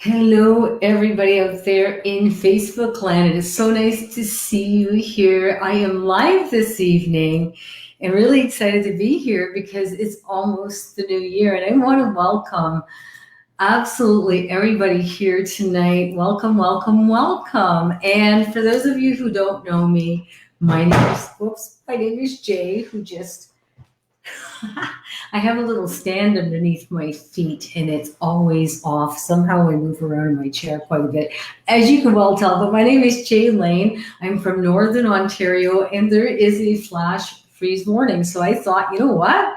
Hello, everybody out there in Facebook land. It is so nice to see you here. I am live this evening and really excited to be here because it's almost the new year. And I want to welcome absolutely everybody here tonight. Welcome, welcome, welcome. And for those of you who don't know me, my name is Jay, who just I have a little stand underneath my feet and it's always off. Somehow I move around in my chair quite a bit, as you can well tell. But my name is Jay Lane. I'm from Northern Ontario and there is a flash freeze warning. So I thought, you know what?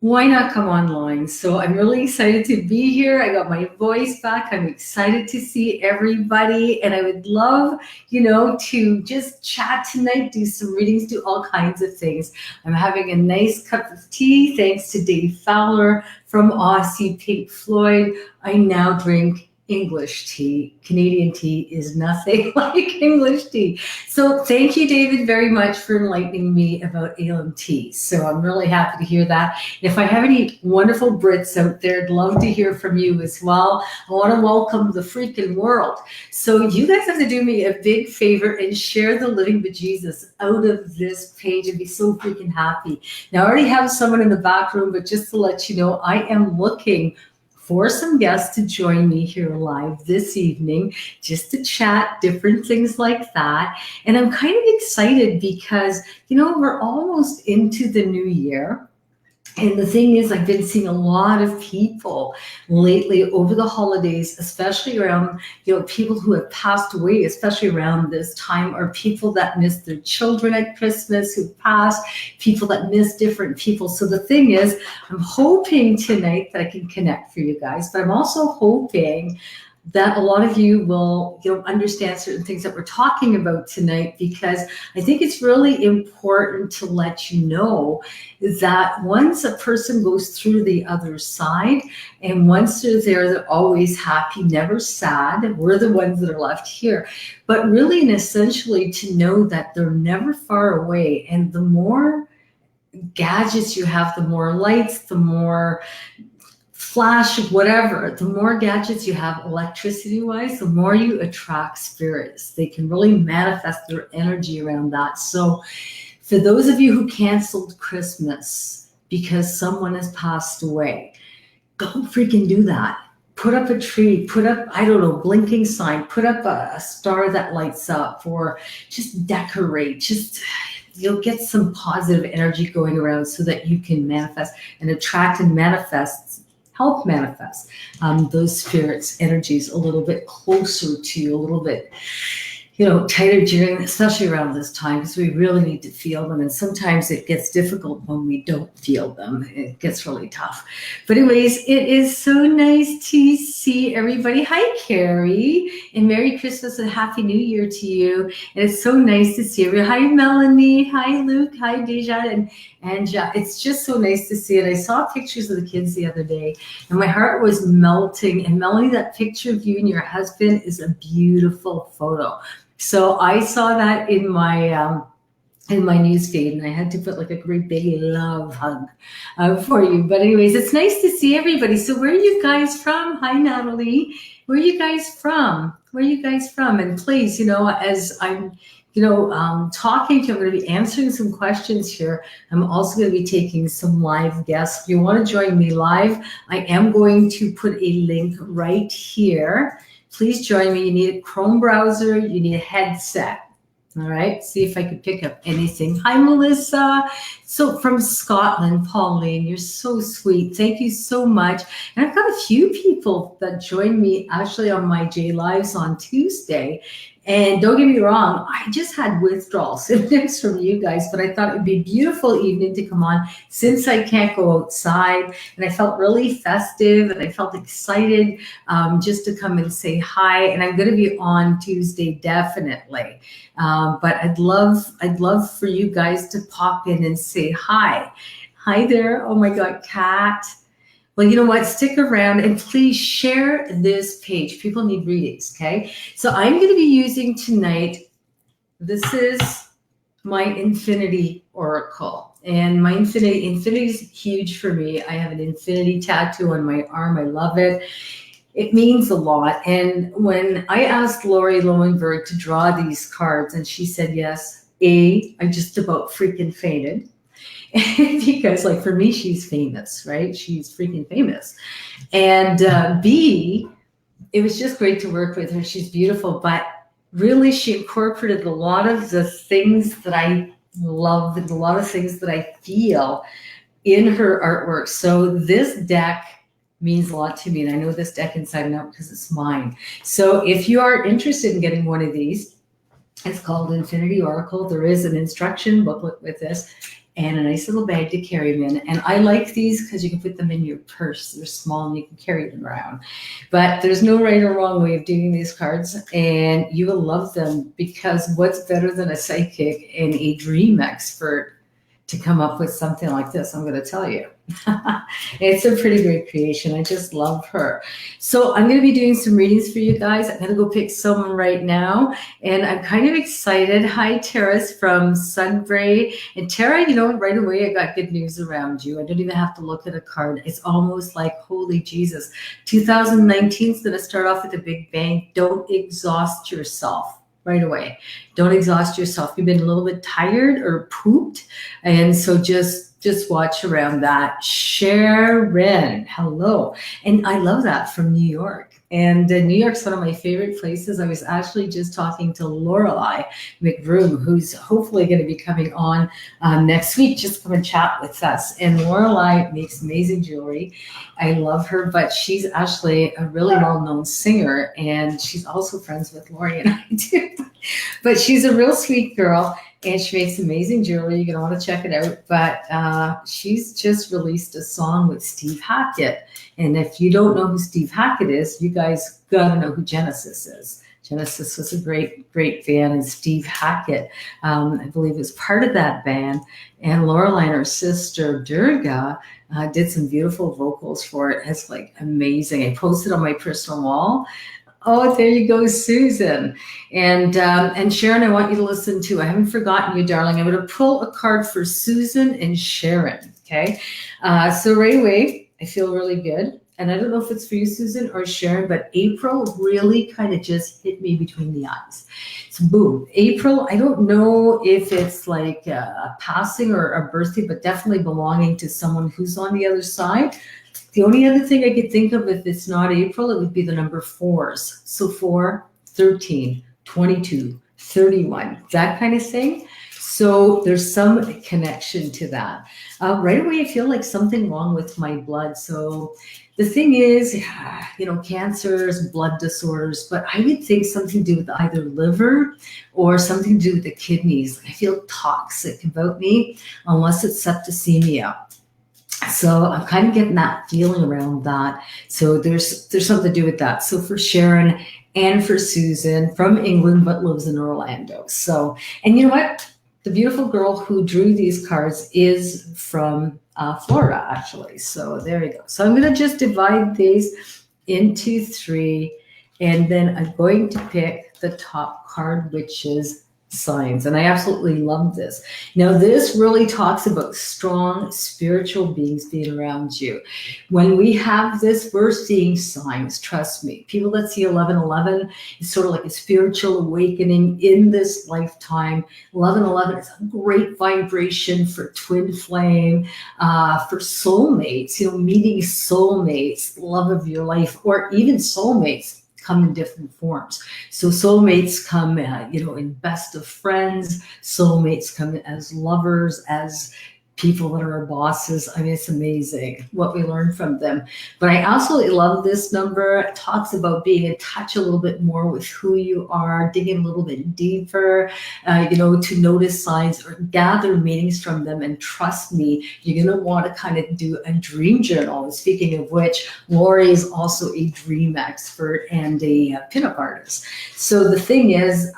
Why not come online? So I'm really excited to be here. I got my voice back. I'm excited to see everybody. And I would love, to just chat tonight, do some readings, do all kinds of things. I'm having a nice cup of tea, thanks to Dave Fowler from Aussie Pink Floyd. I now drink English tea. Canadian tea is nothing like English tea. So thank you, David, very much for enlightening me about Alum tea. So I'm really happy to hear that. And if I have any wonderful Brits out there, I'd love to hear from you as well. I want to welcome the freaking world. So you guys have to do me a big favor and share the Living Bejesus out of this page. I'd be so freaking happy. Now, I already have someone in the back room, but just to let you know, I am looking for some guests to join me here live this evening, just to chat, different things like that. And I'm kind of excited because, we're almost into the new year. And the thing is, I've been seeing a lot of people lately over the holidays, especially around, people who have passed away, especially around this time, or people that miss their children at Christmas who passed, people that miss different people. So the thing is, I'm hoping tonight that I can connect for you guys, but I'm also hoping that a lot of you will understand certain things that we're talking about tonight, because I think it's really important to let you know that once a person goes through the other side, and once they're there, they're always happy, never sad. We're the ones that are left here. But really and essentially to know that they're never far away. And the more gadgets you have, the more lights, the more flash, whatever, the more gadgets you have electricity wise, the more you attract spirits. They can really manifest their energy around that. So for those of you who canceled Christmas because someone has passed away, don't freaking do that. Put up a tree, put up, I don't know, blinking sign, put up a star that lights up, or just decorate, you'll get some positive energy going around so that you can manifest and attract and help manifest those spirits' energies a little bit closer to you, a little bit, tighter during, especially around this time, because we really need to feel them. And sometimes it gets difficult when we don't feel them. It gets really tough. But anyways, it is so nice to see everybody. Hi, Carrie, and Merry Christmas and Happy New Year to you. And it's so nice to see you. Hi, Melanie. Hi, Luke. Hi, Deja. And it's just so nice to see it. I saw pictures of the kids the other day, and my heart was melting. And Melanie, that picture of you and your husband is a beautiful photo. So I saw that in my newsfeed, and I had to put like a great big love hug for you. But anyways, it's nice to see everybody. So where are you guys from? Hi, Natalie. Where are you guys from? Where are you guys from? And please, as I'm talking to you, I'm going to be answering some questions here. I'm also going to be taking some live guests. If you want to join me live, I am going to put a link right here. Please join me. You need a Chrome browser. You need a headset. All right. See if I could pick up anything. Hi, Melissa. So from Scotland, Pauline, you're so sweet. Thank you so much. And I've got a few people that joined me actually on my J Lives on Tuesday. And don't get me wrong, I just had withdrawal symptoms from you guys, but I thought it would be a beautiful evening to come on since I can't go outside. And I felt really festive and I felt excited just to come and say hi. And I'm going to be on Tuesday, definitely. But I'd love for you guys to pop in and say hi. Hi there. Oh my God, Kat. Well, you know what? Stick around and please share this page. People need readings, okay? So I'm going to be using tonight, this is my Infinity Oracle. And my infinity is huge for me. I have an infinity tattoo on my arm. I love it. it means a lot. And when I asked Lori Lowenberg to draw these cards and she said yes, I just about freaking fainted. Because like for me, she's famous, right? She's freaking famous. And B, it was just great to work with her. She's beautiful, but really she incorporated a lot of the things that I love and a lot of things that I feel in her artwork. So this deck means a lot to me, and I know this deck inside and out because it's mine. So if you are interested in getting one of these, it's called Infinity Oracle. There is an instruction booklet with this and a nice little bag to carry them in. And I like these because you can put them in your purse. They're small and you can carry them around. But there's no right or wrong way of doing these cards, and you will love them because what's better than a psychic and a dream expert to come up with something like this? I'm going to tell you. It's a pretty great creation. I just love her. So I'm going to be doing some readings for you guys. I'm going to go pick someone right now, and I'm kind of excited. Hi, Tara's from Sunbury. And Tara, you know, right away I got good news around you. I don't even have to look at a card. It's almost like, holy Jesus. 2019 is going to start off with a big bang. Don't exhaust yourself. Right away. Don't exhaust yourself. You've been a little bit tired or pooped. And so just watch around that. Sharon, hello. And I love that from New York. And New York's one of my favorite places. I was actually just talking to Lorelei McBroom, who's hopefully going to be coming on next week. Just come and chat with us. And Lorelei makes amazing jewelry. I love her, but she's actually a really well-known singer, and she's also friends with Lori and I too. But she's a real sweet girl, and she makes amazing jewelry. You're going to want to check it out. But she's just released a song with Steve Hackett. And if you don't know who Steve Hackett is, you guys got to know who Genesis is. Genesis was a great, great band, and Steve Hackett, I believe, was part of that band. And Lorelei and her sister Durga did some beautiful vocals for it. It's like amazing. I posted on my personal wall. Oh, there you go, Susan. And Sharon, I want you to listen to, I haven't forgotten you, darling. I'm going to pull a card for Susan and Sharon, okay? So right away, I feel really good. And I don't know if it's for you, Susan, or Sharon, but April really kind of just hit me between the eyes. So boom, April, I don't know if it's like a passing or a birthday, but definitely belonging to someone who's on the other side. The only other thing I could think of, if it's not April, it would be the number 4s. So 4, 13, 22, 31, that kind of thing. So there's some connection to that. Right away, I feel like something wrong with my blood. So the thing is, you know, cancers, blood disorders, but I would think something to do with either liver or something to do with the kidneys. I feel toxic about me, unless it's septicemia. So I'm kind of getting that feeling around that. So there's something to do with that. So for Sharon and for Susan, from England but lives in Orlando. So, and you know what? The beautiful girl who drew these cards is from Florida, actually. So there you go. So I'm going to just divide these into 3, and then I'm going to pick the top card, which is signs. And I absolutely love this. Now, this really talks about strong spiritual beings being around you. When we have this, we're seeing signs, trust me. People that see 1111 is sort of like a spiritual awakening in this lifetime. 1111 is a great vibration for twin flame, for soulmates, you know, meeting soulmates, love of your life, or even soulmates come in different forms. So soulmates come, you know, in best of friends. Soulmates come as lovers, as people that are our bosses. I mean, it's amazing what we learn from them. But I absolutely love this number. It talks about being in touch a little bit more with who you are, digging a little bit deeper, you know, to notice signs or gather meanings from them. And trust me, you're going to want to kind of do a dream journal. And speaking of which, Lori is also a dream expert and a pinup artist. So the thing is,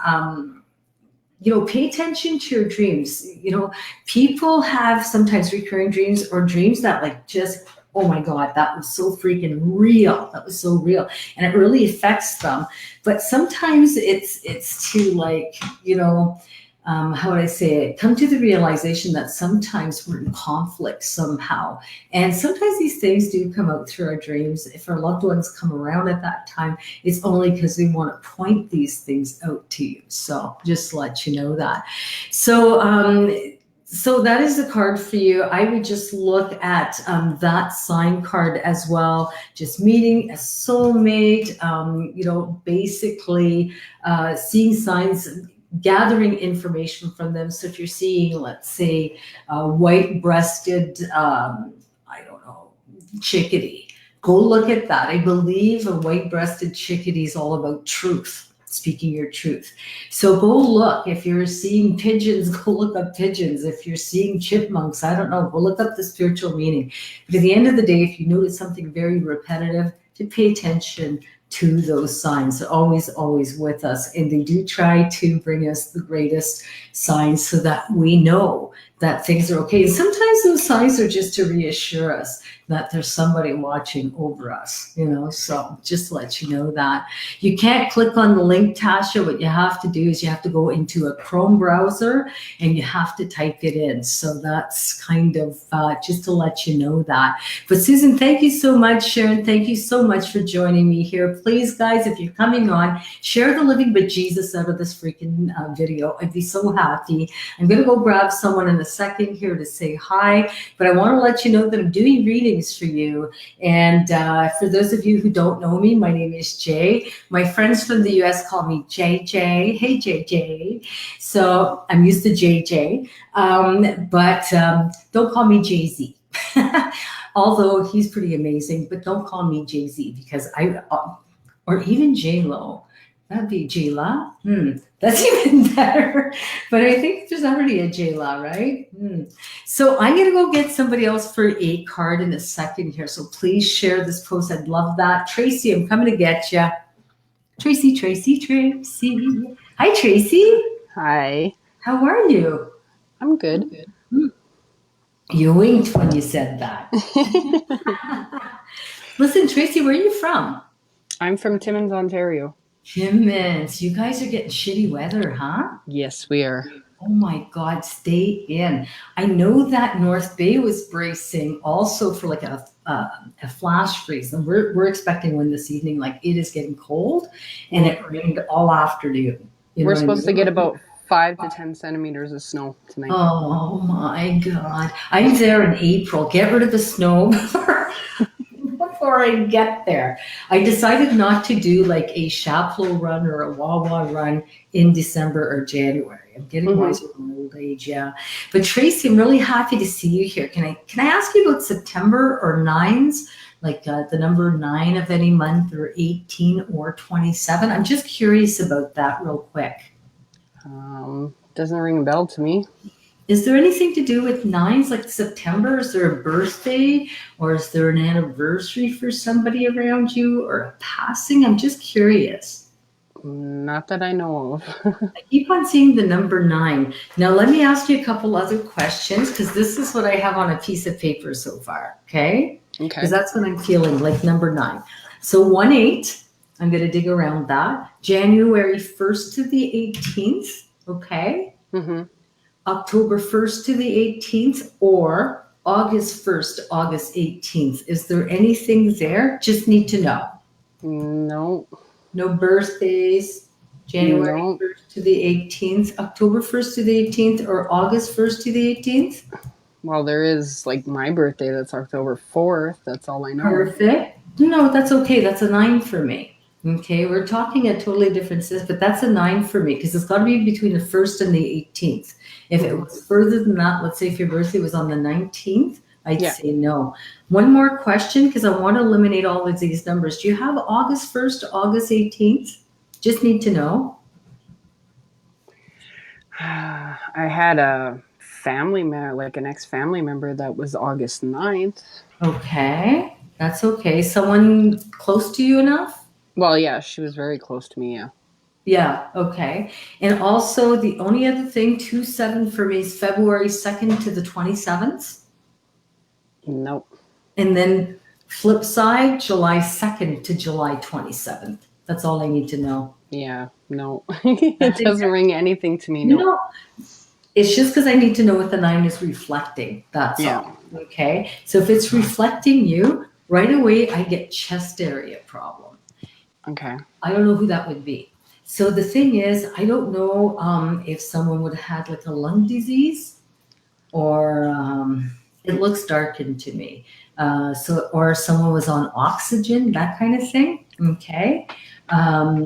you know, pay attention to your dreams. You know, people have sometimes recurring dreams or dreams that like just, oh my God, that was so freaking real. That was so real. And it really affects them. But sometimes it's to like, you know, how would I say it, come to the realization that sometimes we're in conflict somehow. And sometimes these things do come out through our dreams. If our loved ones come around at that time, it's only because we want to point these things out to you. So just to let you know that. So that is the card for you. I would just look at that sign card as well. Just meeting a soulmate, basically seeing signs, gathering information from them. So if you're seeing, let's say, a white-breasted, I don't know, chickadee, go look at that. I believe a white-breasted chickadee is all about truth. Speaking your truth. So go look. If you're seeing pigeons, go look up pigeons. If you're seeing chipmunks, I don't know, go look up the spiritual meaning. But at the end of the day, if you notice something very repetitive, to pay attention to those signs. They're always, always with us. And they do try to bring us the greatest signs so that we know that things are okay. And sometimes those signs are just to reassure us that there's somebody watching over us, so just to let you know that. You can't click on the link, Tasha. What you have to do is you have to go into a Chrome browser and you have to type it in. So that's kind of just to let you know that. But Susan, thank you so much. Sharon, thank you so much for joining me here. Please, guys, if you're coming on, share the Living with Jesus out of this freaking video. I'd be so happy. I'm going to go grab someone in a second here to say hi, but I want to let you know that I'm doing readings for you. And for those of you who don't know me, my name is Jay. My friends from the US call me JJ. Hey, JJ. So I'm used to JJ, but don't call me Jay-Z. Although he's pretty amazing, but don't call me Jay-Z because or even J-Lo. That'd be J-La. That's even better. But I think there's already a J-La, right? So I'm going to go get somebody else for a card in a second here. So please share this post. I'd love that. Tracy, I'm coming to get you. Tracy. Hi, Tracy. Hi. How are you? I'm good. You winked when you said that. Listen, Tracy, where are you from? I'm from Timmins, Ontario. Timmins, you guys are getting shitty weather, huh? Yes, we are. Oh my God, stay in. I know that North Bay was bracing also for like a flash freeze, and we're expecting one this evening. Like it is getting cold, and it rained all afternoon. We're supposed to get about 5 to 10 centimeters of snow tonight. Oh my God, I'm there in April. Get rid of the snow before I get there. I decided not to do like a Chapleau run or a Wawa run in December or January. I'm getting wiser with my old age, yeah. But Tracy, I'm really happy to see you here. Can I ask you about September or nines, like the number 9 of any month, or 18 or 27? I'm just curious about that real quick. Doesn't ring a bell to me. Is there anything to do with nines, like September? Is there a birthday, or is there an anniversary for somebody around you, or a passing? I'm just curious. Not that I know of. I keep on seeing the number 9. Now, let me ask you a couple other questions, because this is what I have on a piece of paper so far, okay? Okay. Because that's what I'm feeling, like number 9. So 1-8, I'm going to dig around that. January 1st to the 18th, okay? October 1st to the 18th, or August 1st, August 18th. Is there anything there? Just need to know. No. No birthdays, January 1st to the 18th, October 1st to the 18th, or August 1st to the 18th? Well, there is like my birthday. That's October 4th. That's all I know. Perfect. No, that's okay. That's a 9 for me. Okay, we're talking a totally different system, but that's a 9 for me because it's got to be between the 1st and the 18th. If it was further than that, let's say if your birthday was on the 19th, I'd say no. One more question, because I want to eliminate all of these numbers. Do you have August 1st to August 18th? Just need to know. I had a family member, like an ex-family member, that was August 9th. Okay, that's okay. Someone close to you enough? Well, yeah, she was very close to me, yeah. Yeah, okay. And also the only other thing, 2-7 for me is February 2nd to the 27th. Nope. And then flip side, July 2nd to July 27th. That's all I need to know. Yeah, no, it Nothing. doesn't ring anything to me. You No. know, it's just because I need to know what the nine is reflecting. That's Yeah. all. Okay. So if it's reflecting you, right away I get chest area problem. Okay. I don't know who that would be. So the thing is, I don't know if someone would have had like a lung disease or it looks darkened to me. So or someone was on oxygen, that kind of thing. Okay. Um,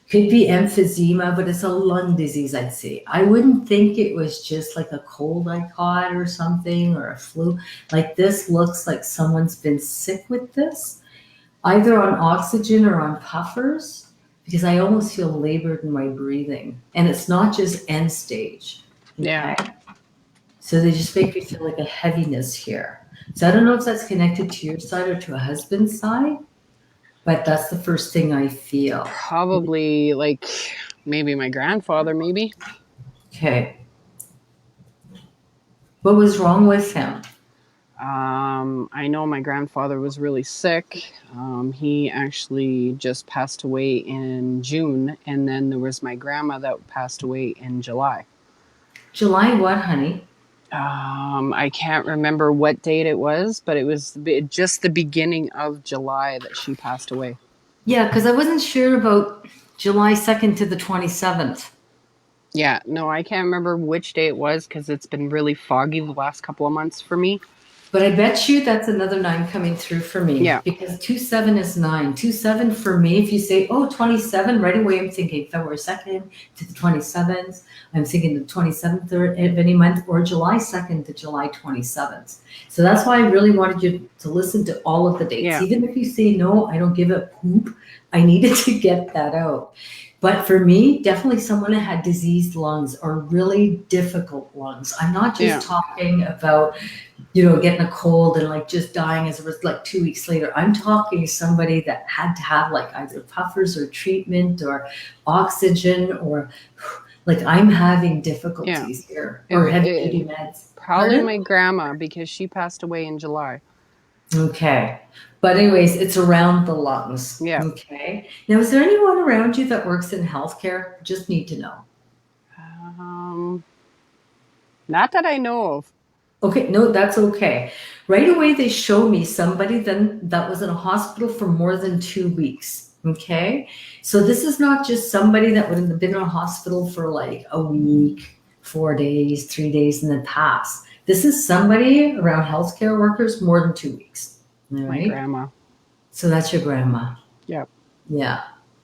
could be emphysema, but it's a lung disease, I'd say. I wouldn't think it was just like a cold I caught or something or a flu. Like this looks like someone's been sick with this, either on oxygen or on puffers, because I almost feel labored in my breathing. And it's not just end stage. Yeah. Okay. So they just make me feel like a heaviness here. So I don't know if that's connected to your side or to a husband's side, but that's the first thing I feel. Probably like maybe my grandfather, maybe. Okay. What was wrong with him? I know my grandfather was really sick. He actually just passed away in June, and then there was my grandma that passed away in July. July what, honey? I can't remember what date it was, but it was just the beginning of July that she passed away. Yeah, because I wasn't sure about July 2nd to the 27th. Yeah, no, I can't remember which day it was because it's been really foggy the last couple of months for me. But I bet you that's another nine coming through for me Yeah. because 2-7 is nine. 2-7 for me, if you say, oh, 27, right away I'm thinking February 2nd to the 27th. I'm thinking the 27th of any month or July 2nd to July 27th. So that's why I really wanted you to listen to all of the dates. Yeah. Even if you say, no, I don't give a poop, I needed to get that out. But for me, definitely someone that had diseased lungs or really difficult lungs. I'm not Yeah. just talking about getting a cold and like just dying as it was like 2 weeks later. I'm talking somebody that had to have like either puffers or treatment or oxygen or like I'm having Yeah. difficulties here It, or heavy it, duty meds. probably Pardon? my grandma because she passed away in July. Okay. But anyways, it's around the lungs. Yeah. Okay. Now, is there anyone around you that works in healthcare? Just need to know. Um, not that I know of. Okay, no, that's okay. Right away, they show me somebody then that was in a hospital for more than 2 weeks. Okay, so this is not just somebody that would have been in a hospital for like a week, 4 days, 3 days, and then pass. This is somebody around healthcare workers more than 2 weeks. All My right, grandma. so that's your grandma. Yeah. Yeah.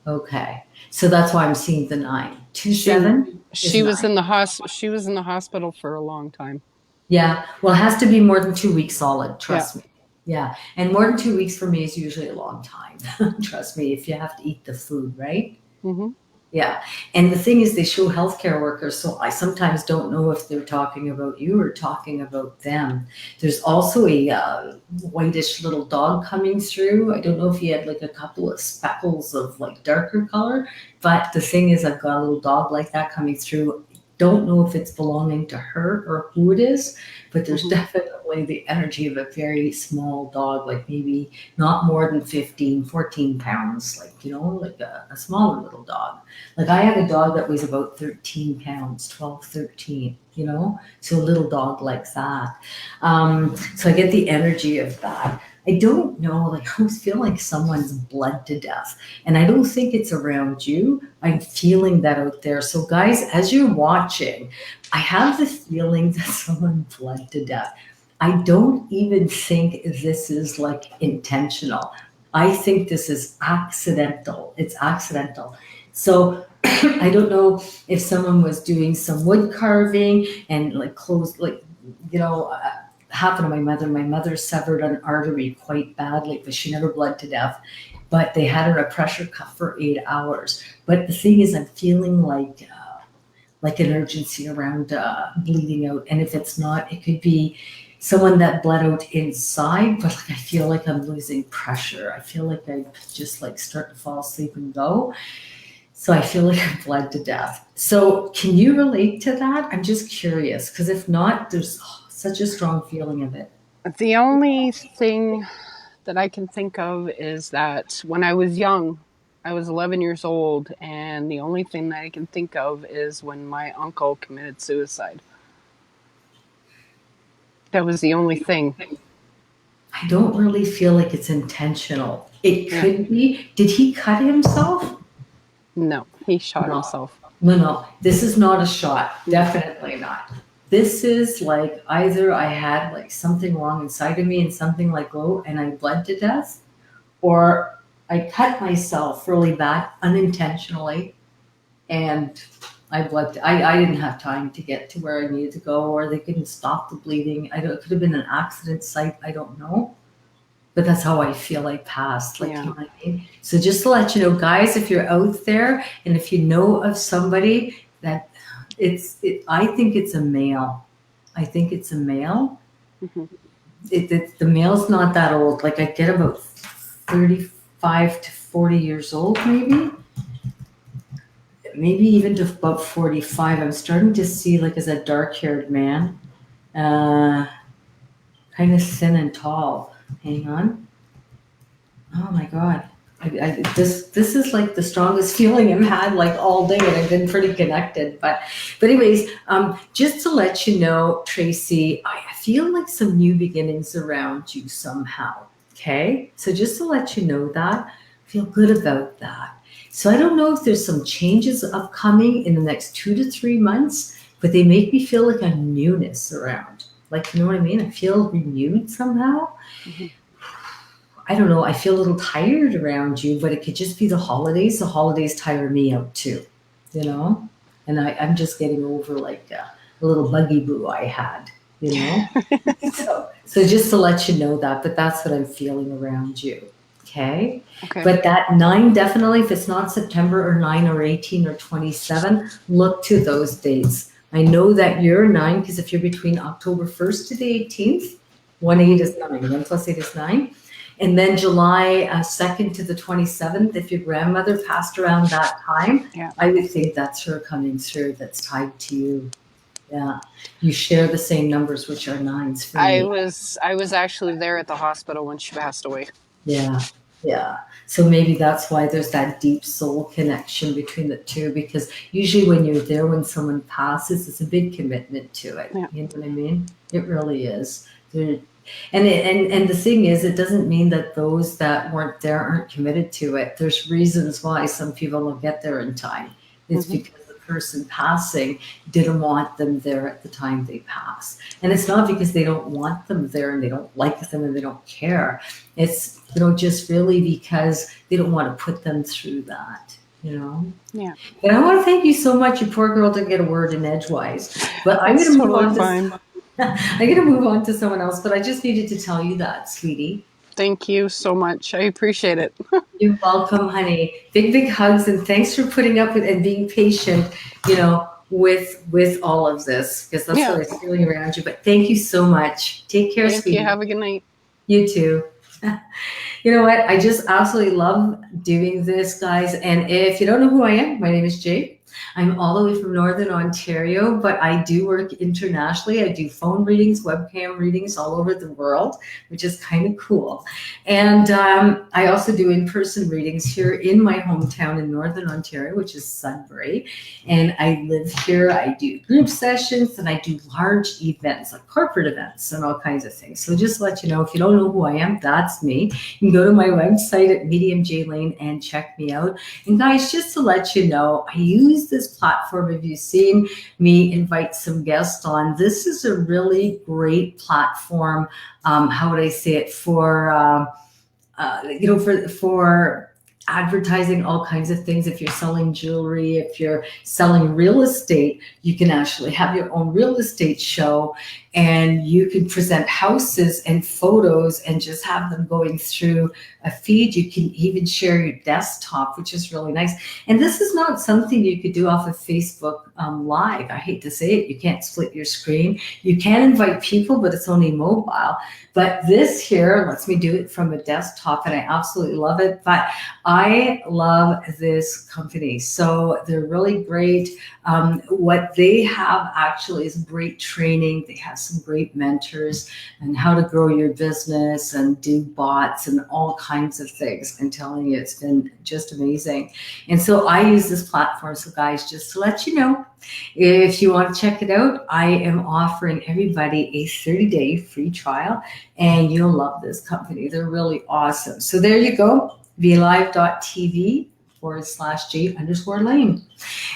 Okay, so that's why I'm seeing the nine. Two She seven is she was nine. in she was in the hospital for a long time. Yeah, well, it has to be more than 2 weeks solid, Yeah. trust me. Yeah, and more than 2 weeks for me is usually a long time. Trust me, if you have to eat the food, right? Hmm. Yeah, and the thing is, they show healthcare workers, so I sometimes don't know if they're talking about you or talking about them. There's also a whitish little dog coming through. I don't know if he had like a couple of speckles of like darker color, but the thing is, I've got a little dog like that coming through. Don't know if it's belonging to her or who it is, but there's Hmm. definitely the energy of a very small dog, like maybe not more than 15, 14 pounds, like, like a smaller little dog. Like I have a dog that weighs about 13 pounds, 12, 13. So a little dog like that. So I get the energy of that. I don't know, like I always feel like someone's bled to death. And I don't think it's around you. I'm feeling that out there. So guys, as you're watching, I have the feeling that someone bled to death. I don't even think this is like intentional. I think this is accidental. It's accidental. So I don't know if someone was doing some wood carving and like closed, like, happened to my mother. My mother severed an artery quite badly, but she never bled to death. But they had her a pressure cuff for 8 hours. But the thing is, I'm feeling like an urgency around bleeding out. And if it's not, it could be someone that bled out inside, but like I feel like I'm losing pressure. I feel like I just like start to fall asleep and go. So I feel like I bled to death. So can you relate to that? I'm just curious because if not, there's such a strong feeling of it. The only thing that I can think of is that when I was young, I was 11 years old, and the only thing that I can think of is when my uncle committed suicide. That was the only thing. I don't really feel like it's intentional. It Yeah. could be. Did he cut himself? No, he shot No. himself. No, no. This is not a shot. Definitely not. This is like either I had like something wrong inside of me and something like low and I bled to death, or I cut myself really bad unintentionally and I didn't have time to get to where I needed to go, or they couldn't stop the bleeding. I don't, it could have been an accident site. I don't know. But that's how I feel I passed. Like, Yeah. you know what I mean? So just to let you know, guys, if you're out there and if you know of somebody that I think it's a male. I think it's a male. Hmm. The male's not that old. Like I get about 35 to 40 years old, maybe even to about 45. I'm starting to see like as a dark-haired man, uh, kind of thin and tall. Hang on. Oh my God. This is like the strongest feeling I've had like all day, and I've been pretty connected. But anyways, just to let you know, Tracy, I feel like some new beginnings around you somehow. Okay, so just to let you know that, I feel good about that. So I don't know if there's some changes upcoming in the next 2 to 3 months, but they make me feel like a newness around. Like, you know what I mean? I feel renewed somehow. Hmm. I don't know. I feel a little tired around you, but it could just be the holidays. The holidays tire me out too, you know? And I'm just getting over like a little buggy boo I had, you know? So just to let you know that, but that's what I'm feeling around you. Okay. Okay. But that 9, definitely, if it's not September or 9 or 18 or 27, look to those dates. I know that you're 9 because if you're between October 1st to the 18th, 1 8 is 9, 1 plus 8 is 9. And then July 2nd to the 27th, if your grandmother passed around that time, Yeah. I would think that's her coming through that's tied to you. Yeah. You share the same numbers, which are 9s for I me. was actually there at the hospital when she passed away. Yeah. Yeah. So maybe that's why there's that deep soul connection between the two, because usually when you're there when someone passes, it's a big commitment to it. Yeah. You know what I mean? It really is. And the thing is, it doesn't mean that those that weren't there aren't committed to it. There's reasons why some people don't get there in time. It's Hmm. because the person passing didn't want them there at the time they pass. And it's not because they don't want them there and they don't like them and they don't care. It's, just really because they don't want to put them through that, Yeah. And I want to thank you so much. Your poor girl didn't get a word in edgewise. But I'm That's going to move totally on fine. to I'm going to move on to someone else, but I just needed to tell you that, sweetie. Thank you so much. I appreciate it. You're welcome, honey. Big, big hugs, and thanks for putting up with and being patient, with all of this, because that's Yeah. what I was feeling around you. But thank you so much. Take care, Thank sweetie. you. Have a good night. You too. You know what? I just absolutely love doing this, guys. And if you don't know who I am, my name is Jade. I'm all the way from Northern Ontario, but I do work internationally. I do phone readings, webcam readings all over the world, which is kind of cool. And I also do in-person readings here in my hometown in Northern Ontario, which is Sudbury. And I live here. I do group sessions and I do large events, like corporate events and all kinds of things. So just to let you know, if you don't know who I am, that's me. You can go to my website at Medium J Lane and check me out. And guys, just to let you know, I use this platform. Have you seen me invite some guests on? This is a really great platform. How would I say it? For advertising all kinds of things. If you're selling jewelry, if you're selling real estate, you can actually have your own real estate show, and you can present houses and photos and just have them going through a feed. You can even share your desktop, which is really nice. And this is not something you could do off of Facebook Live. I hate to say it, you can't split your screen. You can invite people, but it's only mobile. But this here lets me do it from a desktop, and I absolutely love it. But I love this company. So they're really great. What they have actually is great training. They have some great mentors and how to grow your business and do bots and all kinds of things. I'm telling you, it's been just amazing. And so I use this platform. So guys, just to let you know, if you want to check it out, I am offering everybody a 30-day free trial, and you'll love this company. They're really awesome. So there you go, vlive.tv/J_Lane.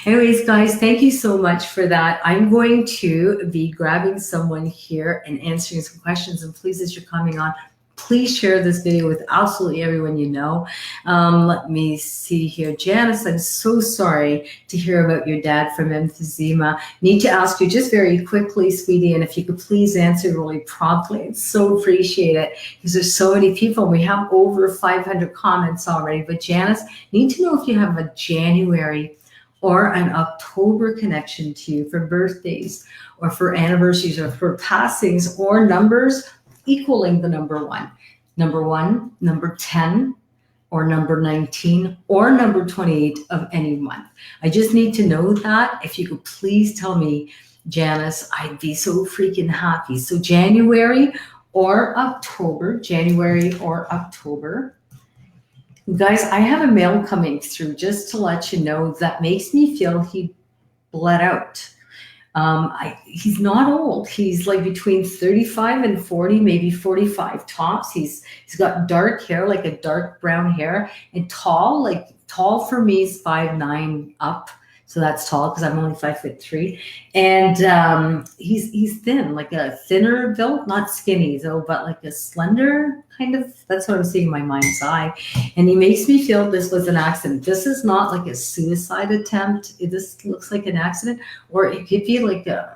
Anyways, guys, thank you so much for that. I'm going to be grabbing someone here and answering some questions. And please, as you're coming on, please share this video with absolutely everyone you know. Let me see here. Janice, I'm so sorry to hear about your dad from emphysema. Need to ask you just very quickly, sweetie, and if you could please answer really promptly. I'd so appreciate it, because there's so many people. We have over 500 comments already. But Janice, need to know if you have a January or an October connection to you for birthdays or for anniversaries or for passings or numbers equaling the number 1, number 10, or number 19, or number 28 of any month. I just need to know that. If you could please tell me, Janice, I'd be so freaking happy. So January or October. Guys, I have a mail coming through, just to let you know, that makes me feel he bled out. He's not old. He's like between 35 and 40, maybe 45 tops. He's got dark hair, like a dark brown hair, and tall. Like tall for me is 5'9" up. So that's tall, because I'm only 5'3", and he's thin, like a thinner built, not skinny though, but like a slender kind of. That's what I'm seeing in my mind's eye, and he makes me feel this was an accident. This is not like a suicide attempt. This looks like an accident, or it could be like a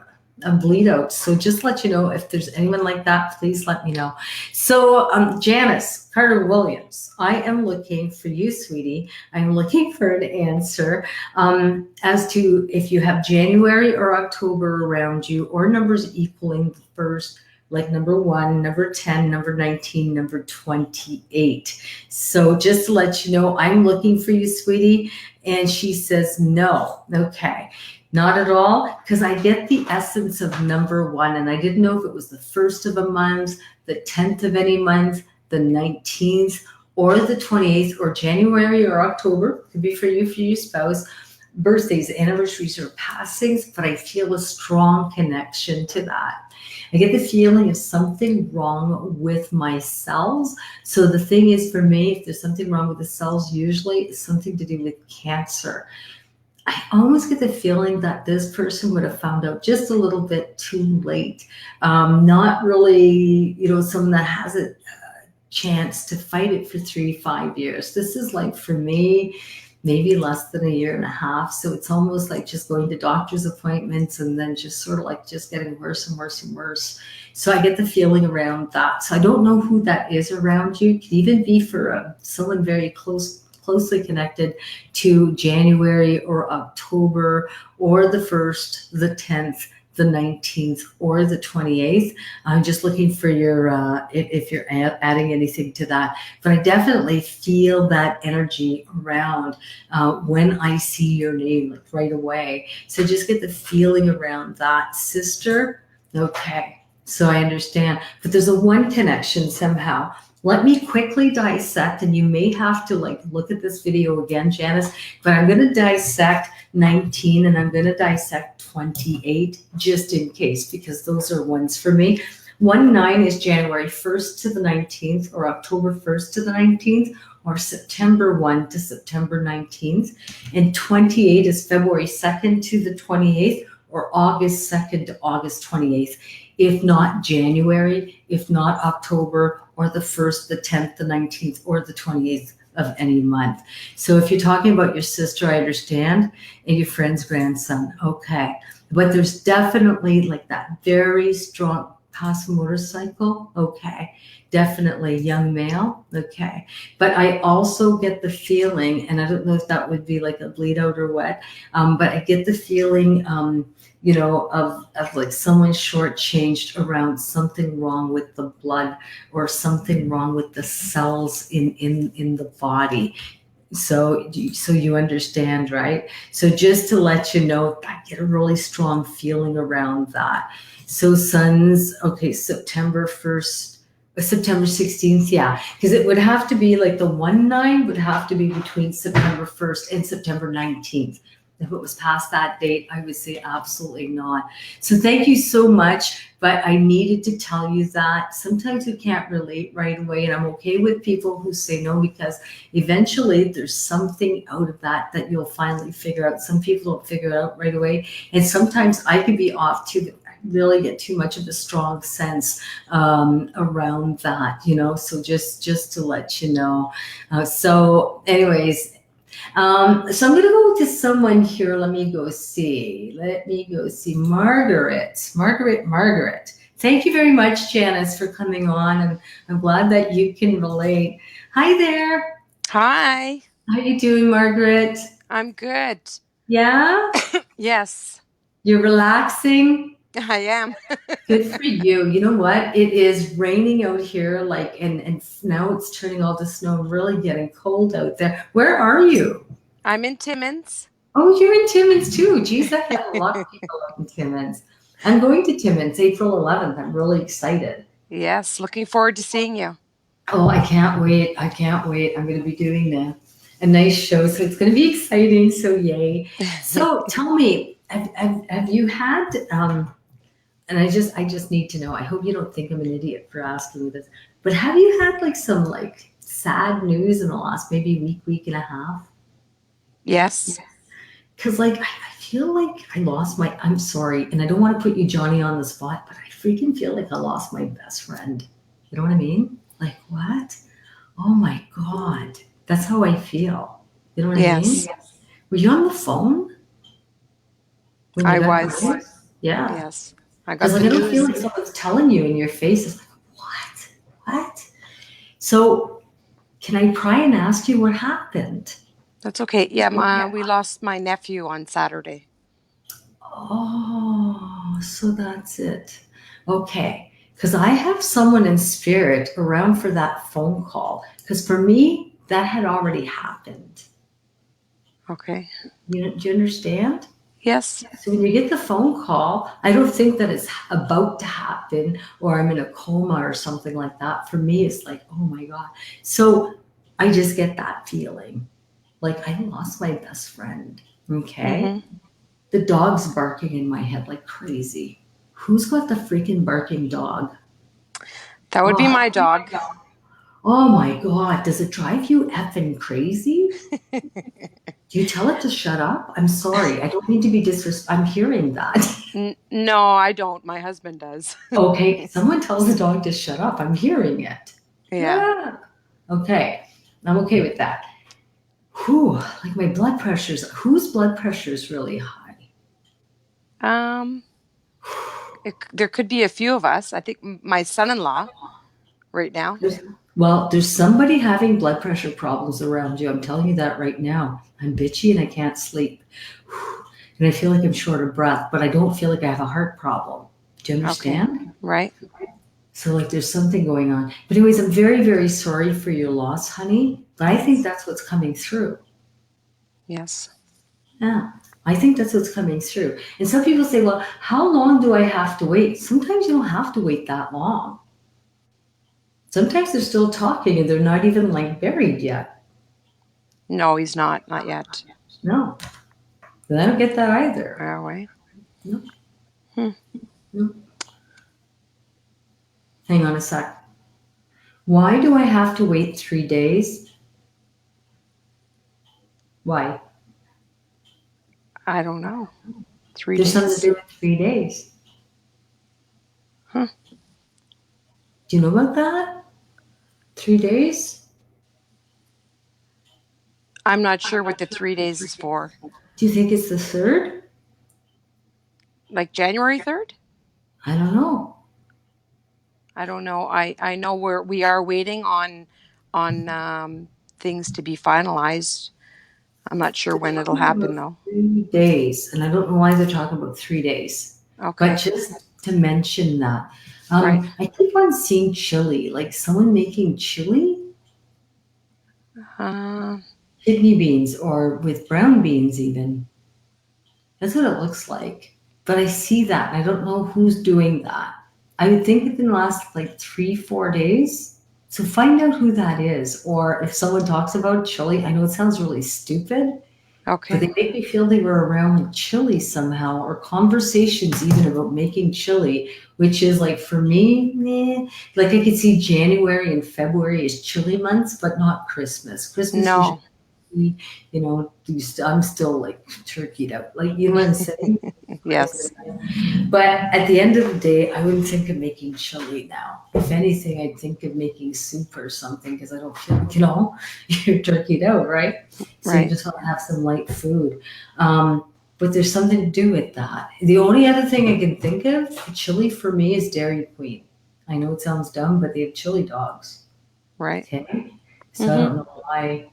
bleed out. So just let you know, if there's anyone like that, please let me know. So Janice Carter Williams, I am looking for you, sweetie. I'm looking for an answer as to if you have January or October around you, or numbers equaling the first, like number 1, number 10, number 19, number 28. So just to let you know, I'm looking for you, sweetie. And she says no. Okay. Not at all, because I get the essence of number 1, and I didn't know if it was the 1st of a month, the 10th of any month, the 19th, or the 28th, or January or October. Could be for you, for your spouse. Birthdays, anniversaries, or passings, but I feel a strong connection to that. I get the feeling of something wrong with my cells. So the thing is, for me, if there's something wrong with the cells, usually it's something to do with cancer. I almost get the feeling that this person would have found out just a little bit too late. Not really, someone that has a chance to fight it for 3-5 years. This is like, for me, maybe less than a year and a half. So it's almost like just going to doctor's appointments and then just sort of like just getting worse and worse and worse. So I get the feeling around that. So I don't know who that is around you. It could even be for someone very closely connected to January or October, or the 1st, the 10th, the 19th, or the 28th. I'm just looking for your, if you're adding anything to that. But I definitely feel that energy around when I see your name, like right away. So just get the feeling around that, sister. Okay, so I understand. But there's a 1 connection somehow. Let me quickly dissect, and you may have to look at this video again, Janice, but I'm going to dissect 19 and I'm going to dissect 28 just in case, because those are ones for me. 19 is January 1st to the 19th, or October 1st to the 19th, or September 1 to September 19th. And 28 is February 2nd to the 28th, or August 2nd to August 28th. If not January, if not October, or the 1st, the 10th, the 19th, or the 28th of any month. So if you're talking about your sister, I understand, and your friend's grandson, okay. But there's definitely like that very strong past motorcycle, okay. Definitely young male, okay. But I also get the feeling, and I don't know if that would be like a bleed out or what, but I get the feeling, of like someone shortchanged around something wrong with the blood, or something wrong with the cells in the body. So you understand, right? So just to let you know, I get a really strong feeling around that. So Sun's, okay, September 1st, September 16th, yeah. Because it would have to be like the 1/9 would have to be between September 1st and September 19th. If it was past that date, I would say absolutely not. So thank you so much. But I needed to tell you that sometimes we can't relate right away. And I'm okay with people who say no because eventually there's something out of that that you'll finally figure out. Some people don't figure it out right away. And sometimes I could be off too, really get too much of a strong sense around that, so just to let you know. So anyways, so I'm going to go to someone here. Let me go see. Margaret. Thank you very much, Janice, for coming on, and I'm glad that you can relate. Hi there. Hi, How you doing, Margaret? I'm good. Yeah? Yes, You're relaxing? I am. Good for you. You know what? It is raining out here, and now it's turning all to snow, really getting cold out there. Where are you? I'm in Timmins. Oh, you're in Timmins too. Geez, I have a lot of people up in Timmins. I'm going to Timmins April 11th. I'm really excited. Yes, looking forward to seeing you. Oh, I can't wait. I can't wait. I'm going to be doing a nice show, so it's going to be exciting. So yay. So tell me, have you had, and I just need to know, I hope you don't think I'm an idiot for asking you this, but have you had like some like sad news in the last maybe week and a half? Yes. Because, like, I feel like I lost I'm sorry, and I don't want to put you, Johnny, on the spot, but I freaking feel like I lost my best friend. You know what I mean? Like, what? Oh my God. That's how I feel. You know what I mean? Yes, Were you on the phone when you I got was. married? Yeah. Yes, I Because, got like, the I don't feel news. like someone's telling you in your face. It's like, what? What? So, can I pry and ask you what happened? That's okay. Yeah, we lost my nephew on Saturday. Oh, so that's it. Okay. Because I have someone in spirit around for that phone call. Because for me, that had already happened. Okay. Do you understand? Yes. So when you get the phone call, I don't think that it's about to happen or I'm in a coma or something like that. For me, it's like, oh my God. So I just get that feeling like I lost my best friend. Okay. Mm-hmm. The dog's barking in my head like crazy. Who's got the freaking barking dog? That would be Oh, my dog. oh my God. Does it drive you effing crazy? Do you tell it to shut up? I'm sorry. I don't mean to be disrespectful. I'm hearing that. No, I don't. My husband does. Okay. Someone tells the dog to shut up. I'm hearing it. Shut Yeah. up. Okay. I'm okay with that. Whew. Like my blood pressure's, whose blood pressure is really high? Um, there could be a few of us. I think my son-in-law right now. Well, there's somebody having blood pressure problems around you. I'm telling you that right now. I'm bitchy and I can't sleep. And I feel like I'm short of breath, but I don't feel like I have a heart problem. Do you Okay. understand? Right. So, like, there's something going on. But, anyways, I'm very, very sorry for your loss, honey. But I think that's what's coming through. Yes. Yeah. I think that's what's coming through. And some people say, well, how long do I have to wait? Sometimes you don't have to wait that long. Sometimes they're still talking and they're not even like buried yet. No, he's not. Not yet. No. And I don't get that either. All right. No. Hmm. No. Hang on a sec. Why do I have to wait 3 days? Why? I don't know. 3 There's something to days. do with 3 days. Huh. Do you know about that? 3 days? I'm not sure what the 3 days is for. Do you think it's the third? Like January 3rd? I don't know. I don't know. I know we are waiting on things to be finalized. I'm not sure They're when it'll talking happen about though. 3 days, and I don't know why they're talking about 3 days. But Okay. just to mention that, Right. I keep on seeing chili, like someone making chili, Uh, kidney beans, or with brown beans even. That's what it looks like. but I see that. And I don't know who's doing that. I would think within the last like 3, 4 days. So find out who that is. Or if someone talks about chili, I know it sounds really stupid, but Okay. they make me feel they were around with chili somehow, or conversations even about making chili, which is like for me, meh. Like I could see January and February as chili months, but not Christmas. Christmas usually, No. I'm still like turkeyed out. Like, you know what I'm saying? Yes. But at the end of the day, I wouldn't think of making chili now. If anything, I'd think of making soup or something because I don't feel, you're turkeyed out, right? So you Right. just want to have some light food. But there's something to do with that. The only other thing I can think of, chili for me, is Dairy Queen. I know it sounds dumb, but they have chili dogs. Right. Okay. So I Mm-hmm. don't know why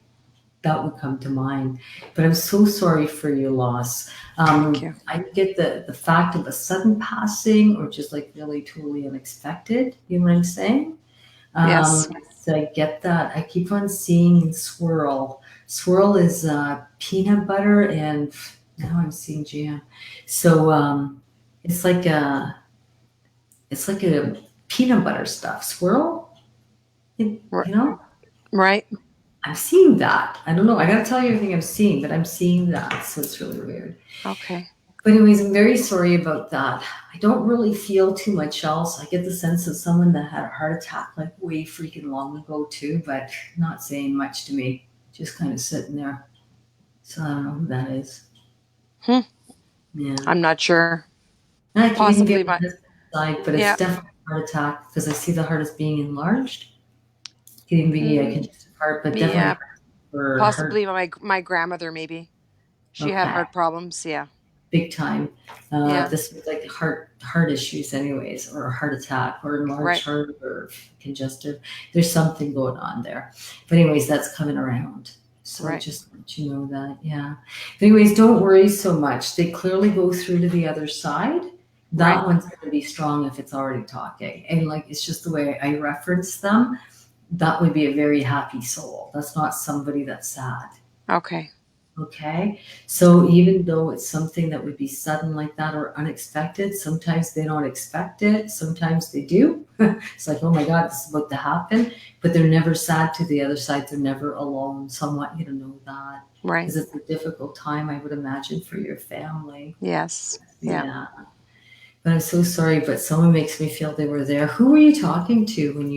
that would come to mind. But I'm so sorry for your loss. Thank you. I get the fact of a sudden passing or just like really totally unexpected. You know what I'm saying? Yes. So I get that. I keep on seeing swirl. Swirl is peanut butter, and now I'm seeing jam. So it's like a it's like a peanut butter stuff. Swirl, you R- know. Right. I'm seeing that. I don't know. I gotta tell you everything I'm seeing, but I'm seeing that, so it's really weird. Okay. But anyways, I'm very sorry about that. I don't really feel too much else. I get the sense of someone that had a heart attack like way freaking long ago too, but not saying much to me. Just kind of sitting there. So I don't know who that is. Hmm. Yeah. I'm not sure. And I can even be Possibly on the my. husband's side, but it's Yeah. definitely a heart attack because I see the heart as being enlarged. It can even be a Mm, congestive heart, but definitely yeah. for heart. Possibly my grandmother. Maybe she had Okay. heart problems. Yeah. Big time. Yeah. This was like heart issues, anyways, or a heart attack, or enlarged Right. heart, or congestive. There's something going on there. But anyways, that's coming around. So Right. just let you know that, yeah. But anyways, don't worry so much. They clearly go through to the other side. Right. That one's going to be strong if it's already talking, and like it's just the way I reference them. That would be a very happy soul. That's not somebody that's sad. Okay. Okay. So even though it's something that would be sudden like that or unexpected, sometimes they don't expect it. Sometimes they do. It's like, oh my God, this is about to happen. But they're never sad to the other side. They're never alone. So I want you to know that. Right. Because it's a difficult time, I would imagine, for your family. Yes. Yeah. Yeah. But I'm so sorry, but someone makes me feel they were there. Who were you talking to when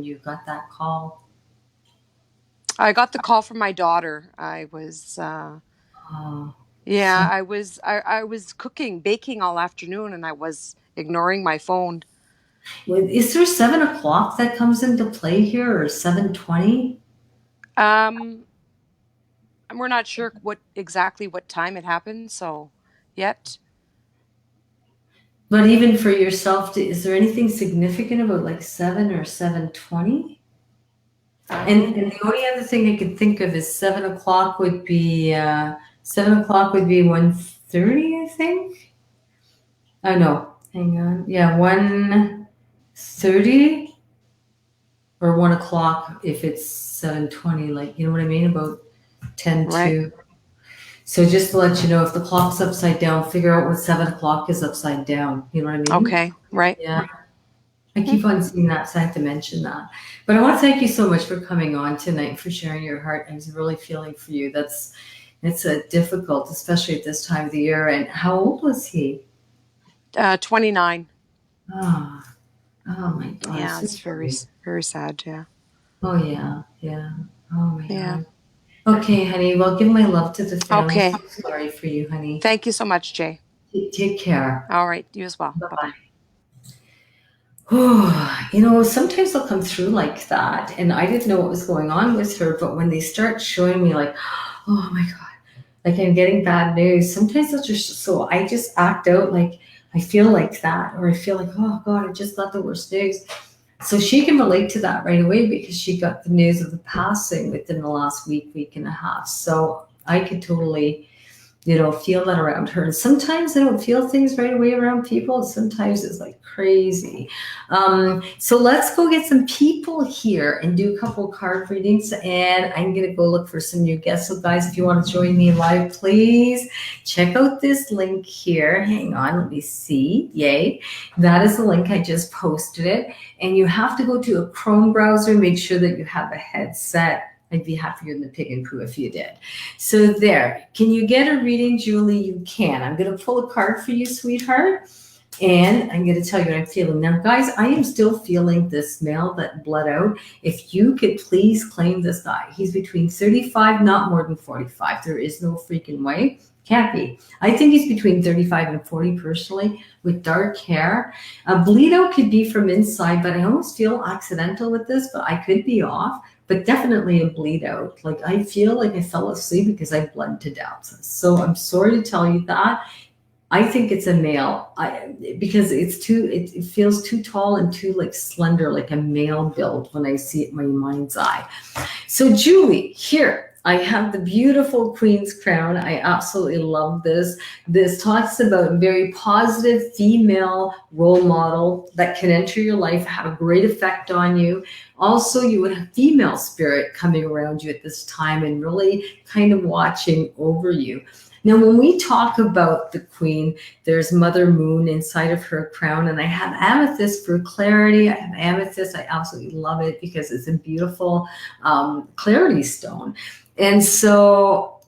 you got that call? I got the call from my daughter. I was. Oh, Yeah. so I was cooking, baking all afternoon, and I was ignoring my phone. is there 7 o'clock that comes into play here or 7:20? Um. And we're not sure what time it happened. So yet. But even for yourself, is there anything significant about like 7 or 7:20? And the only other thing I could think of is 7 o'clock would be 7 o'clock would be 1:30, I think. Oh no, hang on. Yeah, 1:30 or 1 o'clock if it's 7:20. Like, you know what I mean? About 10 Right. to. So just to let you know, if the clock's upside down, figure out what 7 o'clock is upside down. You know what I mean? Okay. Right. Yeah. I Hmm. keep on seeing that, so I have to mention that. But I want to thank you so much for coming on tonight, for sharing your heart. I was really feeling for you. It's a difficult, especially at this time of the year. And how old was he? 29. Oh, oh my God, I'm Yeah. so It's very sorry. very sad. Yeah. Oh yeah, yeah. Oh my Yeah. God. Okay, honey. Well, give my love to the family. Okay. So sorry for you, honey. Thank you so much, Jay. Take care. All right. You as well. Bye Bye bye. bye. Sometimes they'll come through like that, and I didn't know what was going on with her. But when they start showing me, like, oh my God, like I'm getting bad news, sometimes they'll just, so I just act out like I feel like that, or I feel like, oh God, I just got the worst news. So she can relate to that right away because she got the news of the passing within the last week and a half. So I could totally feel that around her. And sometimes I don't feel things right away around people. Sometimes it's like crazy. So let's go get some people here and do a couple card readings. And I'm going to go look for some new guests. So guys, if you want to join me live, please check out this link here. Hang on, let me see. Yay. That is the link. I just posted it. And you have to go to a Chrome browser, make sure that you have a headset. I'd be happier than the pig and poo if you did. So there. Can you get a reading, Julie? You can. I'm going to pull a card for you, sweetheart. And I'm going to tell you what I'm feeling. Now, guys, I am still feeling this male that bled out. If you could please claim this guy. He's between 35, not more than 45. There is no freaking way. Can't be. I think he's between 35 and 40 personally, with dark hair. A bleed out could be from inside, but I almost feel accidental with this, but I could be off. But definitely a bleed out. Like I feel like I fell asleep because I bled to death. So I'm sorry to tell you that. I think it's a male because it feels too tall and too like slender, like a male build when I see it in my mind's eye. So Julie, here, I have the beautiful Queen's Crown. I absolutely love this. This talks about a very positive female role model that can enter your life, have a great effect on you. Also, you would have female spirit coming around you at this time and really kind of watching over you. Now, when we talk about the Queen, there's Mother Moon inside of her crown, and I have amethyst for clarity. I have amethyst. I absolutely love it because it's a beautiful clarity stone. And so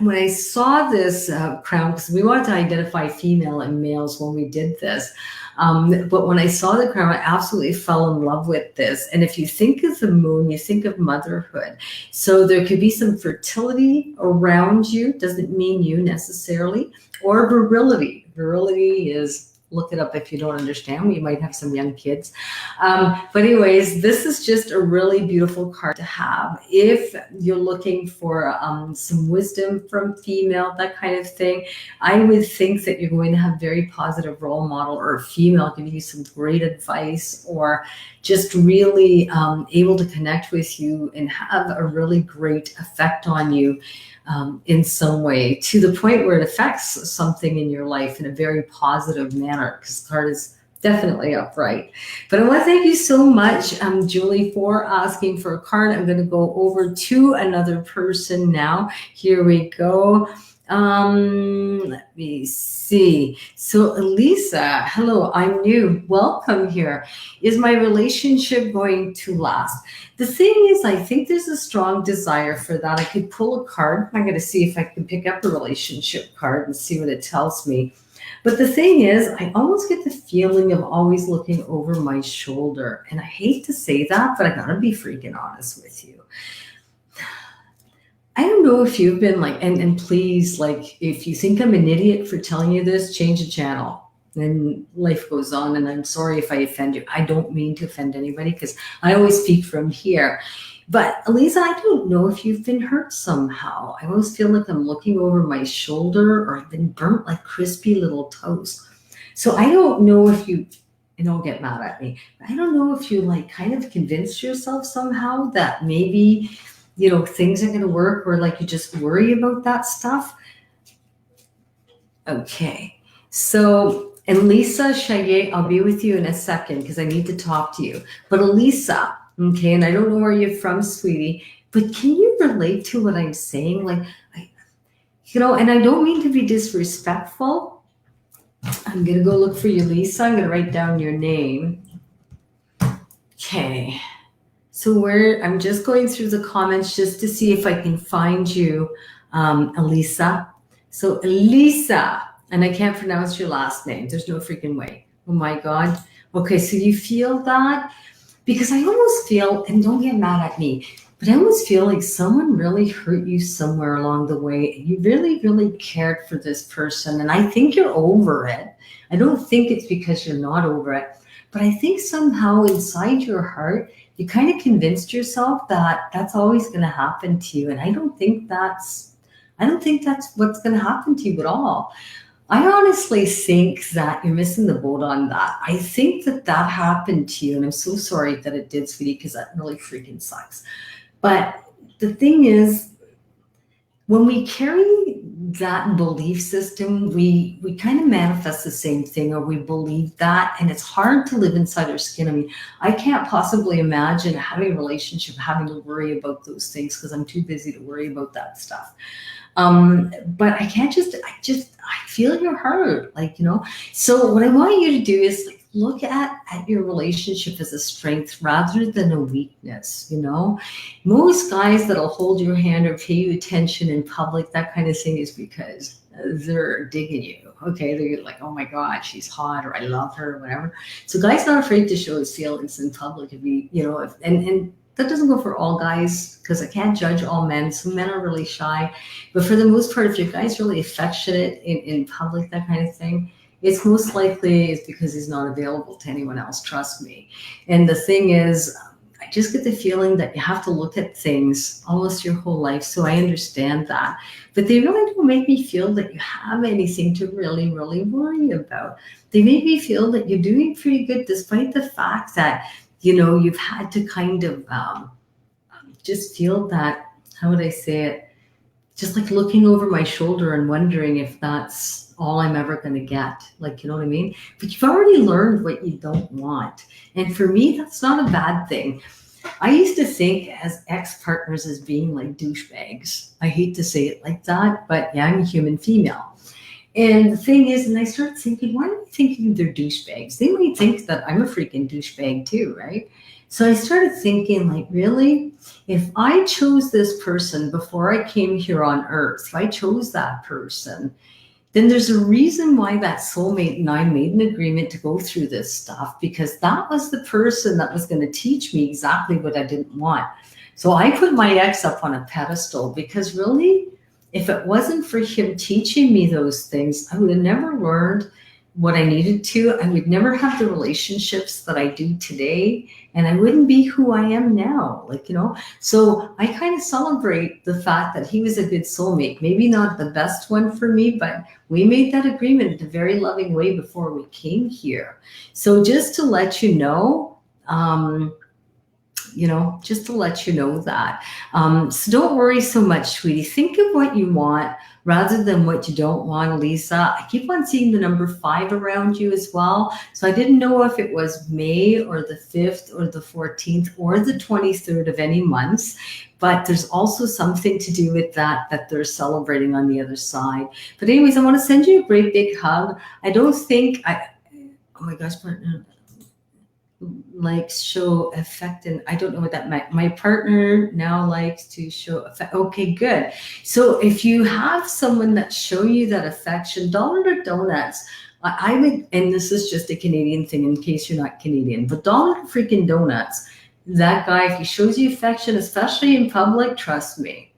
when I saw this crown, because we wanted to identify female and males when we did this, but when I saw the crown, I absolutely fell in love with this. And if you think of the moon, you think of motherhood. So there could be some fertility around you, doesn't mean you necessarily, or virility. Virility is, look it up if you don't understand. We might have some young kids. But anyways, this is just a really beautiful card to have. If you're looking for some wisdom from female, that kind of thing, I would think that you're going to have very positive role model or a female giving you some great advice or just really able to connect with you and have a really great effect on you. In some way, to the point where it affects something in your life in a very positive manner, because the card is definitely upright. But I want to thank you so much, Julie, for asking for a card. I'm going to go over to another person now. Here we go. Let me see. So Elisa, hello, I'm new. Welcome here. Is my relationship going to last? The thing is, I think there's a strong desire for that. I could pull a card. I'm going to see if I can pick up a relationship card and see what it tells me. But the thing is, I almost get the feeling of always looking over my shoulder. And I hate to say that, but I gotta be freaking honest with you. I don't know if you've been like, and please, like, if you think I'm an idiot for telling you this, change the channel. Then life goes on, and I'm sorry if I offend you. I don't mean to offend anybody because I always speak from here. But Elisa, I don't know if you've been hurt somehow. I always feel like I'm looking over my shoulder or I've been burnt like crispy little toast. So I don't know if you, and don't get mad at me, I don't know if you like kind of convinced yourself somehow that maybe, you know, things are going to work, or like you just worry about that stuff. Okay. So, and Lisa Chaillet, I'll be with you in a second because I need to talk to you. But Elisa, okay, and I don't know where you're from, sweetie, but can you relate to what I'm saying? Like, you know, and I don't mean to be disrespectful. I'm going to go look for you, Lisa. I'm going to write down your name. Okay. So I'm just going through the comments just to see if I can find you, Elisa. So Elisa, and I can't pronounce your last name. There's no freaking way. Oh my God. Okay, so you feel that? Because I almost feel, and don't get mad at me, but I almost feel like someone really hurt you somewhere along the way. And you really, really cared for this person. And I think you're over it. I don't think it's because you're not over it. But I think somehow inside your heart, you kind of convinced yourself that that's always going to happen to you. And I don't think that's what's going to happen to you at all. I honestly think that you're missing the boat on that. I think that happened to you. And I'm so sorry that it did, sweetie, because that really freaking sucks. But the thing is, when we carry that belief system, we kind of manifest the same thing, or we believe that, and it's hard to live inside our skin. I mean, I can't possibly imagine having a relationship, having to worry about those things, because I'm too busy to worry about that stuff. But I can't I feel your heart, like, so what I want you to do is like look at your relationship as a strength rather than a weakness. Most guys that'll hold your hand or pay you attention in public, that kind of thing, is because they're digging you. Okay, they're like, oh my God, she's hot, or I love her, or whatever. So guys not afraid to show his feelings in public. And that doesn't go for all guys, because I can't judge all men. Some men are really shy, but for the most part, if your guy's really affectionate in public, that kind of thing, it's most likely it's because he's not available to anyone else. Trust me. And the thing is, I just get the feeling that you have to look at things almost your whole life. So I understand that, but they really don't make me feel that you have anything to really, really worry about. They make me feel that you're doing pretty good, despite the fact that you've had to kind of just feel that, how would I say it? Just like looking over my shoulder and wondering if that's all I'm ever going to get. Like, you know what I mean? But you've already learned what you don't want. And for me, that's not a bad thing. I used to think as ex-partners as being like douchebags. I hate to say it like that, but yeah, I'm a human female. And the thing is, and I started thinking, why are they thinking they're douchebags? They might think that I'm a freaking douchebag too, right? So I started thinking, like, really? If I chose this person before I came here on earth, if I chose that person, then there's a reason why that soulmate and I made an agreement to go through this stuff, because that was the person that was going to teach me exactly what I didn't want. So I put my ex up on a pedestal, because really, if it wasn't for him teaching me those things, I would have never learned what I needed to. I would never have the relationships that I do today, and I wouldn't be who I am now. So I kind of celebrate the fact that he was a good soulmate. Maybe not the best one for me, but we made that agreement in a very loving way before we came here. So just to let you know, just to let you know that. So don't worry so much, sweetie. Think of what you want rather than what you don't want, Lisa. I keep on seeing the number 5 around you as well. So I didn't know if it was May or the 5th or the 14th or the 23rd of any months, but there's also something to do with that they're celebrating on the other side. But anyways, I want to send you a great big hug. I don't think oh my gosh, likes show affection. I don't know what that meant. My partner now likes to show affection. Okay, good. So if you have someone that show you that affection, Dollar Donuts, I would, and this is just a Canadian thing in case you're not Canadian, but Dollar freaking Donuts, that guy, if he shows you affection, especially in public, trust me,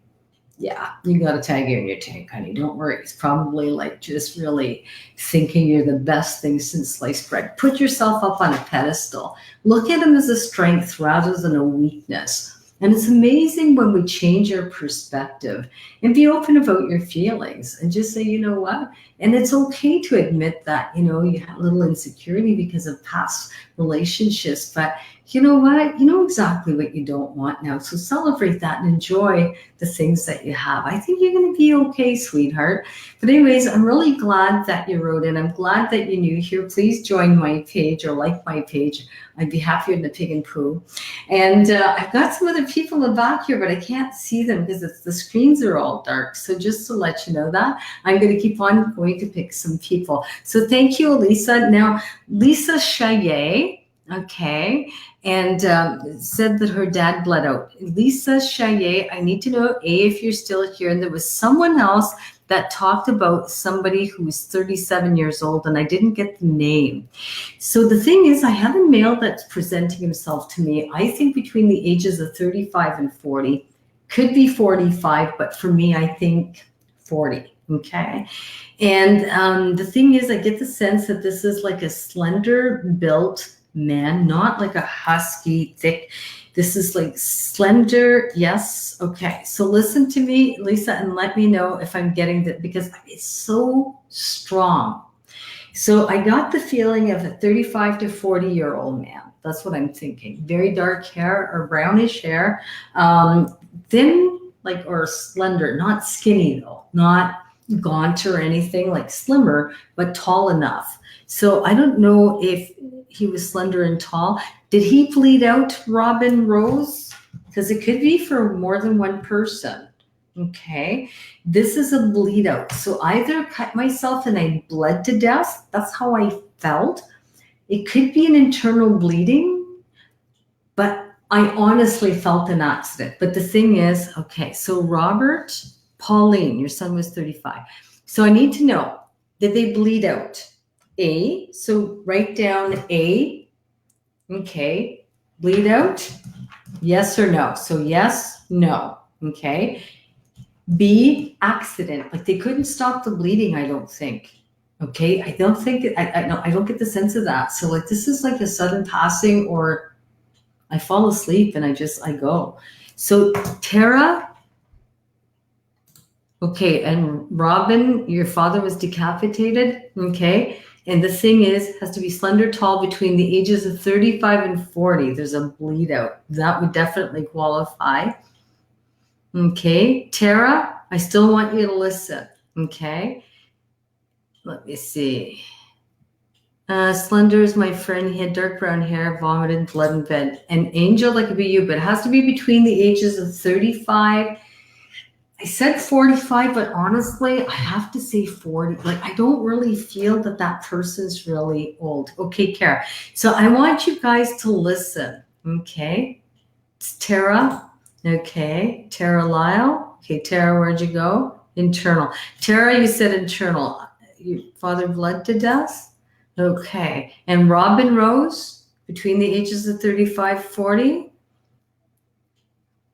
yeah, you got a tiger in your tank, honey. Don't worry. It's probably like just really thinking you're the best thing since sliced bread. Put yourself up on a pedestal. Look at him as a strength rather than a weakness. And it's amazing when we change our perspective and be open about your feelings and just say, you know what? And it's okay to admit that, you have a little insecurity because of past relationships, but you know what? You know exactly what you don't want now. So celebrate that and enjoy the things that you have. I think you're going to be okay, sweetheart. But anyways, I'm really glad that you wrote in. I'm glad that you're new here. Please join my page or like my page. I'd be happier than a pig and poo. And I've got some other people in the back here, but I can't see them because the screens are all dark. So just to let you know that, I'm going to keep on going to pick some people. So thank you, Elisa. Now, Lisa Chaillet, okay, and said that her dad bled out. Lisa Chaillet, I need to know, if you're still here. And there was someone else that talked about somebody who was 37 years old, and I didn't get the name. So the thing is, I have a male that's presenting himself to me, I think between the ages of 35 and 40, could be 45, but for me, I think 40, okay? And the thing is, I get the sense that this is like a slender built man, not like a husky, thick. This is like slender. Yes. Okay. So listen to me, Lisa, and let me know if I'm getting that, because it's so strong. So I got the feeling of a 35 to 40-year-old man. That's what I'm thinking. Very dark hair or brownish hair, thin, like, or slender, not skinny though, not gaunt or anything, like slimmer, but tall enough. So I don't know if he was slender and tall. Did he bleed out, Robin Rose? Because it could be for more than one person. Okay, this is a bleed out. So either cut myself and I bled to death. That's how I felt. It could be an internal bleeding, but I honestly felt an accident. But the thing is, okay, so Robert, Pauline, your son was 35. So I need to know, did they bleed out? A, so write down A, okay, bleed out, yes or no. So yes, no, okay. B, accident, like they couldn't stop the bleeding, I don't think. Okay, I don't think, I don't get the sense of that. So like this is like a sudden passing, or I fall asleep and I go. So Tara, okay, and Robin, your father was decapitated, okay? And the thing is, has to be slender, tall, between the ages of 35 and 40. There's a bleed out. That would definitely qualify. Okay, Tara, I still want you to listen, okay? Let me see. Slender is my friend. He had dark brown hair, vomited blood in bed. An angel, that could be you, but it has to be between the ages of 35. I said 45, but honestly, I have to say 40. Like, I don't really feel that that person's really old. Okay, Kara. So I want you guys to listen, okay? It's Tara. Okay, Tara Lyle. Okay, Tara, where'd you go? Internal. Tara, you said internal. Your father bled to death? Okay. And Robin Rose, between the ages of 35, 40?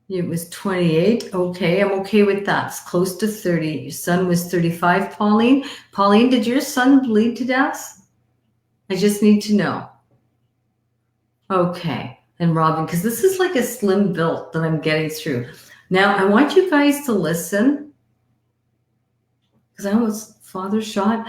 It was 28. Okay, I'm okay with that. It's close to 30. Your son was 35, Pauline. Pauline, did your son bleed to death? I just need to know. Okay. And Robin, because this is like a slim build that I'm getting through. Now, I want you guys to listen, because I was father shot.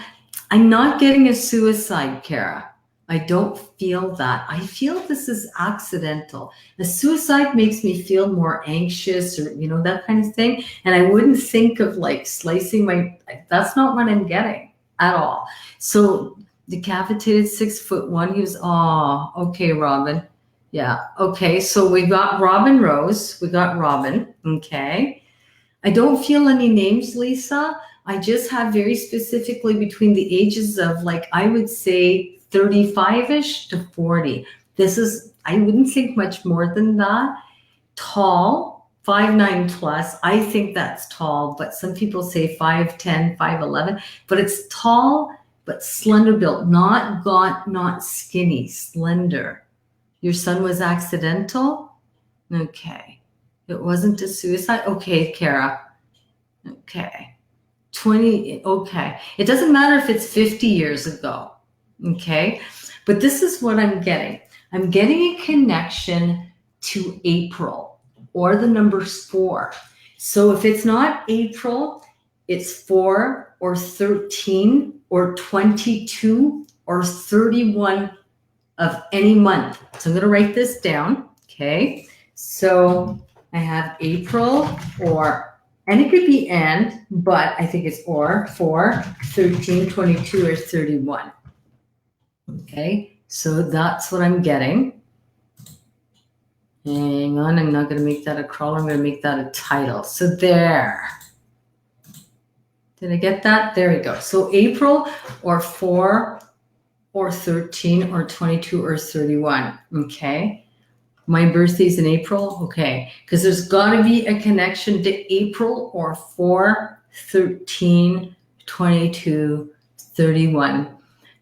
I'm not getting a suicide, Kara. I don't feel that. I feel this is accidental. A suicide makes me feel more anxious, or, you know, that kind of thing. And I wouldn't think of like slicing my, that's not what I'm getting at all. So decapitated 6'1". He was, oh, okay, Robin. Yeah. Okay. So we got Robin Rose. We got Robin. Okay. I don't feel any names, Lisa. I just have very specifically between the ages of, like, I would say 35-ish to 40. This is, I wouldn't think much more than that. Tall, 5'9" plus. I think that's tall, but some people say 5'10", 5'11", but it's tall, but slender built, not gaunt, not skinny, slender. Your son was accidental? Okay. It wasn't a suicide? Okay, Kara. Okay. 20, okay. It doesn't matter if it's 50 years ago. Okay. But this is what I'm getting. I'm getting a connection to April, or the number 4. So if it's not April, it's 4 or 13 or 22 or 31 of any month. So I'm going to write this down. Okay. So I have April, or, and it could be and, but I think it's or, 4, 13, 22, or 31. Okay. So that's what I'm getting. Hang on. I'm not going to make that a crawler. I'm going to make that a title. So there. Did I get that? There we go. So April, or 4, or 13, or 22, or 31. Okay. My birthday's in April. Okay. Because there's got to be a connection to April, or 4, 13, 22, 31.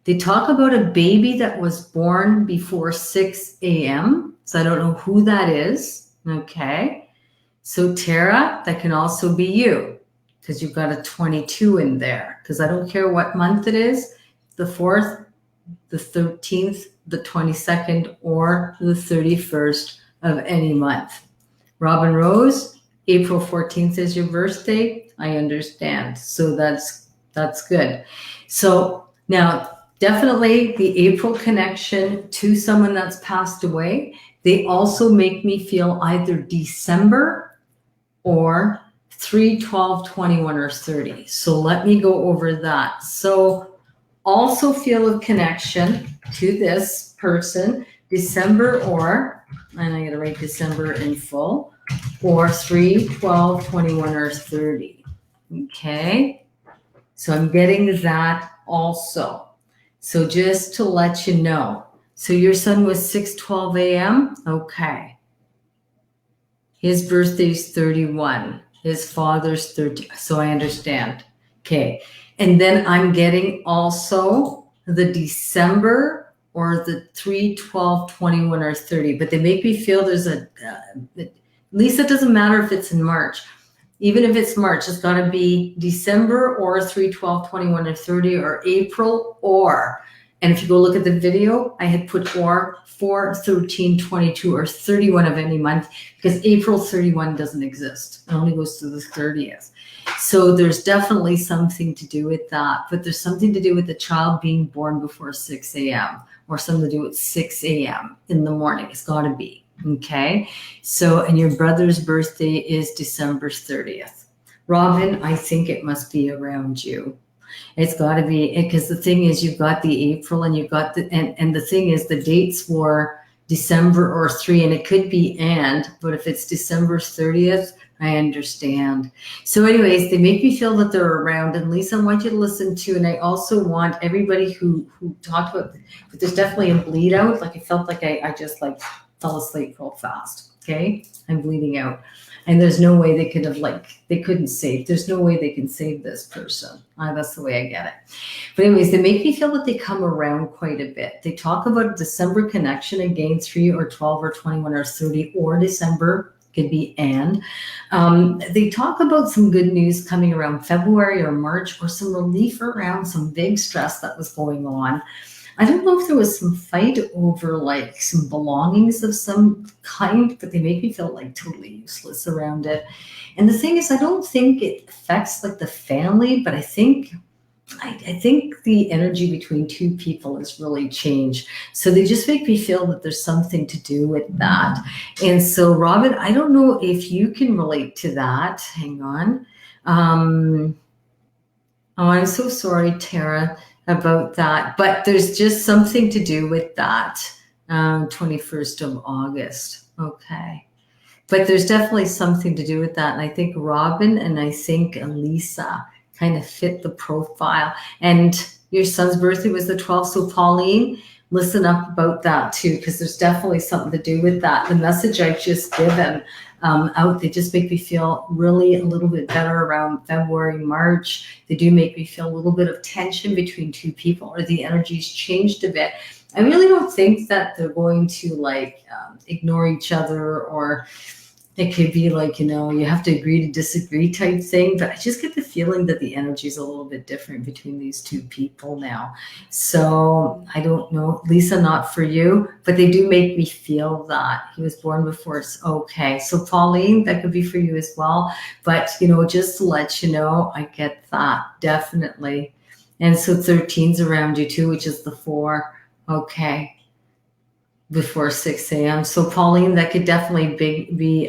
They talk about a baby that was born before 6 a.m. So I don't know who that is. Okay. So Tara, that can also be you, because you've got a 22 in there. Because I don't care what month it is, the 4th, the 13th, the 22nd, or the 31st of any month. Robin Rose, April 14th is your birthday. I understand. So that's good. So now, definitely the April connection to someone that's passed away. They also make me feel either December or 3, 12, 21, or 30. So let me go over that. So also feel a connection to this person, December or, and I gotta write December in full, or 3, 12, 21, or 30. Okay, so I'm getting that also. So just to let you know, so your son was 6:12 a.m. Okay. His birthday's 31. His father's 30. So I understand. Okay. And then I'm getting also the December or the 3, 12, 21, or 30. But they make me feel there's at least it doesn't matter if it's in March. Even if it's March, it's got to be December or 3, 12, 21, or 30, or April or. And if you go look at the video, I had put or 4, 13, 22, or 31 of any month because April 31 doesn't exist. It only goes to the 30th. So there's definitely something to do with that. But there's something to do with the child being born before 6 a.m. or something to do with 6 a.m. in the morning. It's got to be. Okay. So, and your brother's birthday is December 30th. Robin, I think it must be around you. It's got to be, because the thing is, you've got the April and you've got the, and the thing is, the dates were December or 3, and it could be but if it's December 30th, I understand. So anyways, they make me feel that they're around. And Lisa, I want you to listen to, and I also want everybody who talked about, but there's definitely a bleed out. Like I felt like I just like fell asleep real fast. Okay. I'm bleeding out. And there's no way they could have they couldn't save. There's no way they can save this person. That's the way I get it. But anyways, they make me feel that they come around quite a bit. They talk about a December connection again, 3 or 12 or 21 or 30 or December. Could be and. They talk about some good news coming around February or March, or some relief around some big stress that was going on. I don't know if there was some fight over like some belongings of some kind, but they make me feel like totally useless around it. And the thing is, I don't think it affects like the family, but I think the energy between two people has really changed. So they just make me feel that there's something to do with that. And so, Robin, I don't know if you can relate to that. Hang on. Oh, I'm so sorry, Tara, about that. But there's just something to do with that. 21st of August. Okay. But there's definitely something to do with that. And I think Robin and I think Elisa kind of fit the profile. And your son's birthday was the 12th. So Pauline, listen up about that too, because there's definitely something to do with that. The message I've just given out, they just make me feel really a little bit better around February, March. They do make me feel a little bit of tension between two people, or the energy's changed a bit. I really don't think that they're going to ignore each other, or it could be you have to agree to disagree type thing. But I just get the feeling that the energy is a little bit different between these two people now. So I don't know, Lisa, not for you, but they do make me feel that he was born before. It's okay. So Pauline, that could be for you as well. But, just to let you know, I get that definitely. And so 13's around you too, which is the 4. Okay. Before 6 a.m. So Pauline, that could definitely be,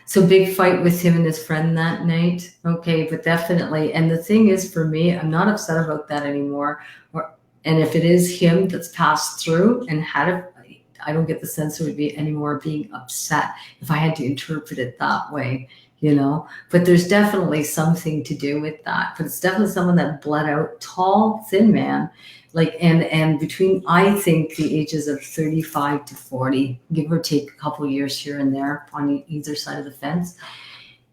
so big fight with him and his friend that night. Okay, but definitely. And the thing is, for me, I'm not upset about that anymore. And if it is him that's passed through and I don't get the sense it would be any more being upset if I had to interpret it that way, But there's definitely something to do with that. But it's definitely someone that bled out, tall, thin man. And between, I think, the ages of 35 to 40, give or take a couple of years here and there on either side of the fence.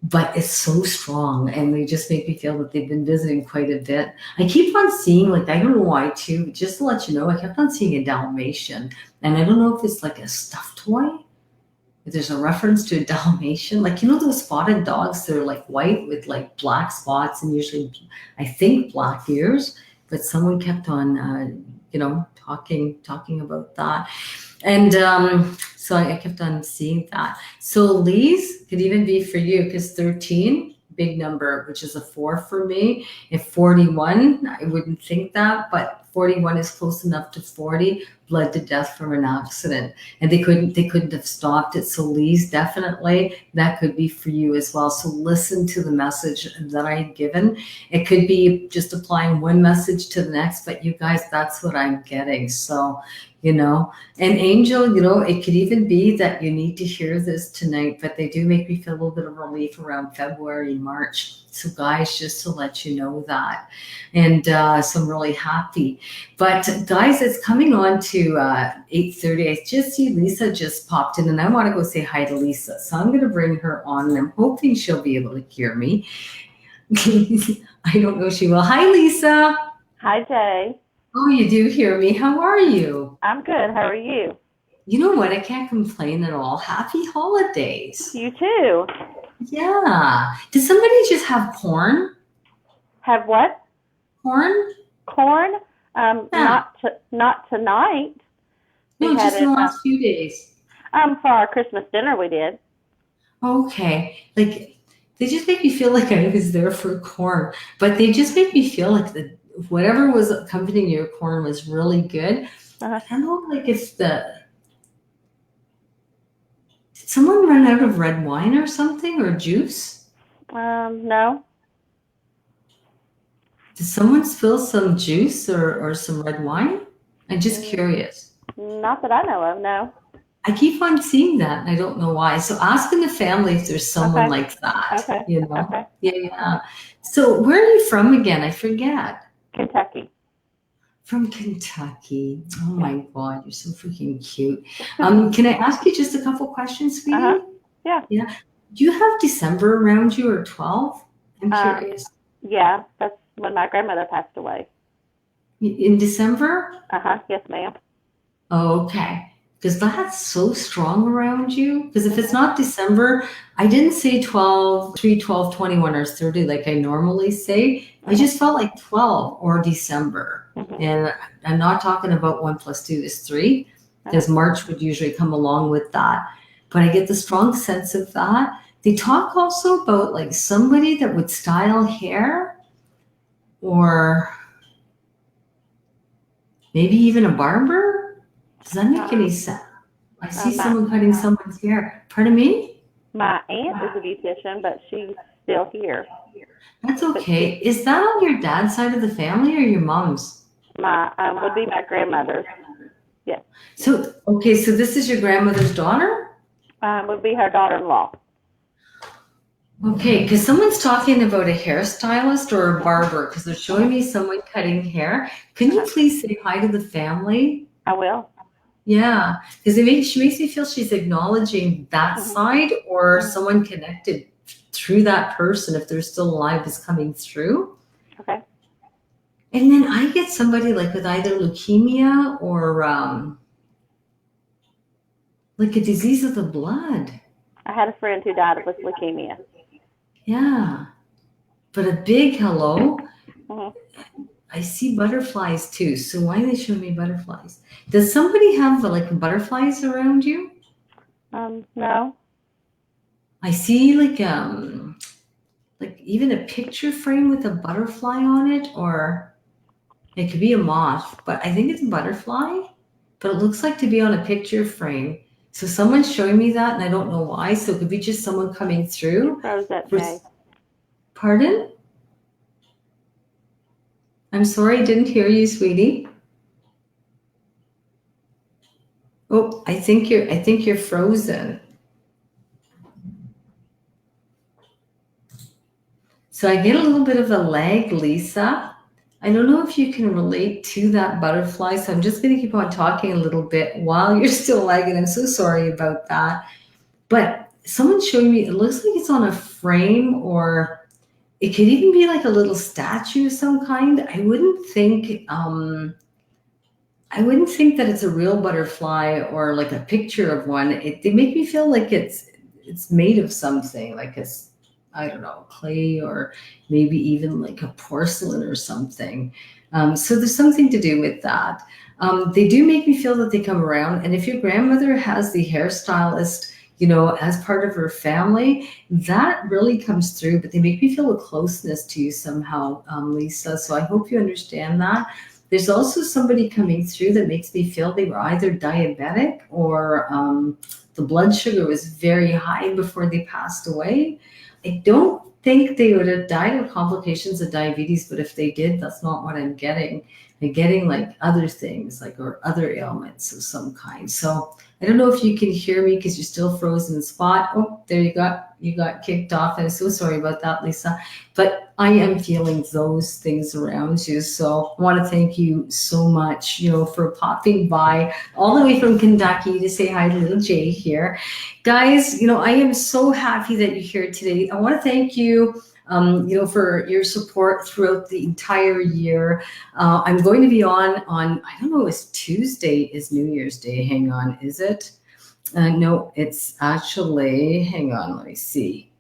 But it's so strong, and they just make me feel that they've been visiting quite a bit. I keep on seeing, I don't know why too, but just to let you know, I kept on seeing a Dalmatian. And I don't know if it's like a stuffed toy. If there's a reference to a Dalmatian. Those spotted dogs, they're white with black spots and usually, I think, black ears. But someone kept on, talking about that. And so I kept on seeing that. So Lee's could even be for you, because 13, big number, which is a 4 for me. If 41, I wouldn't think that, but 41 is close enough to 40, bled to death from an accident. And they couldn't have stopped it. So Lee's definitely, that could be for you as well. So listen to the message that I had given. It could be just applying one message to the next, but you guys, that's what I'm getting. So, and Angel, it could even be that you need to hear this tonight, but they do make me feel a little bit of relief around February, March. So guys, just to let you know that. And so I'm really happy. But guys, it's coming on to 8:30. I just see Lisa just popped in, and I want to go say hi to Lisa. So I'm going to bring her on, and I'm hoping she'll be able to hear me. I don't know if she will. Hi, Lisa. Hi, Jay. Oh, you do hear me. How are you? I'm good. How are you? You know what? I can't complain at all. Happy holidays. You too. Yeah. Did somebody just have corn? Have what? Corn? Corn? Yeah. Not tonight. No, We had just in the it, last few days. for our Christmas dinner we did. Okay. Like, they just make me feel like I was there for corn, but they just make me feel like whatever was accompanying your corn was really good. Uh-huh. I don't know, like if did someone run out of red wine or something, or juice? No. Did someone spill some juice or some red wine? I'm just curious. Not that I know of, no. I keep on seeing that, and I don't know why. So ask in the family if there's someone Okay. like that. Okay. Okay. Yeah. So where are you from again? I forget. Kentucky. From Kentucky. Oh my God, you're so freaking cute. Can I ask you just a couple questions, sweetie? Uh-huh. Yeah. Yeah. Do you have December around you, or 12? I'm curious. Yeah, that's when my grandmother passed away. In December? Uh-huh. Yes, ma'am. Oh, okay. Because that's so strong around you. Because if it's not December, I didn't say 12, 3, 12, 21, or 30 like I normally say. I just felt like 12 or December. Mhm. And I'm not talking about 1 + 2 is 3, because March would usually come along with that. But I get the strong sense of that. They talk also about like somebody that would style hair, or maybe even a barber. Does that make any sense? I see someone cutting someone's hair. Pardon me? My aunt is a beautician, but she's still here. That's okay. Is that on your dad's side of the family or your mom's? My would be my grandmother's. So, okay, so this is your grandmother's daughter? Would be her daughter-in-law. Okay, because someone's talking about a hairstylist or a barber, because they're showing me someone cutting hair. Can you please say hi to the family? I will. Yeah, because she makes me feel she's acknowledging that side, or someone connected through that person, if they're still alive, is coming through. Okay. And then I get somebody like with either leukemia or like a disease of the blood. I had a friend who died with leukemia. Yeah, but a big hello. Mhm. I see butterflies too. So why are they showing me butterflies? Does somebody have like butterflies around you? No. I see like even a picture frame with a butterfly on it, or it could be a moth, but I think it's a butterfly, but it looks like to be on a picture frame. So someone's showing me that, and I don't know why. So it could be just someone coming through. Rose that day. Pardon? I'm sorry, I didn't hear you, sweetie. Oh, I think you're frozen. So I get a little bit of a lag, Lisa. I don't know if you can relate to that butterfly, so I'm just going to keep on talking a little bit while you're still lagging. I'm so sorry about that. But someone's showing me, it looks like it's on a frame, or it could even be like a little statue of some kind. I wouldn't think that it's a real butterfly or like a picture of one. They make me feel like it's made of something, like I don't know, clay, or maybe even like a porcelain or something. So there's something to do with that. They do make me feel that they come around. And if your grandmother has the hairstylist, as part of her family, that really comes through. But they make me feel a closeness to you somehow, Lisa. So I hope you understand that. There's also somebody coming through that makes me feel they were either diabetic or the blood sugar was very high before they passed away. I don't think they would have died of complications of diabetes, but if they did, that's not what I'm getting. I'm getting like other things, like or other ailments of some kind. So I don't know if you can hear me because you're still frozen in spot. Oh, there you got kicked off. I'm so sorry about that, Lisa. But I am feeling those things around you. So I want to thank you so much, for popping by all the way from Kentucky to say hi to little Jay here. Guys, I am so happy that you're here today. I want to thank you for your support throughout the entire year. I'm going to be on, I don't know, it's Tuesday is New Year's Day. Hang on, is it? No, it's actually, hang on, let me see.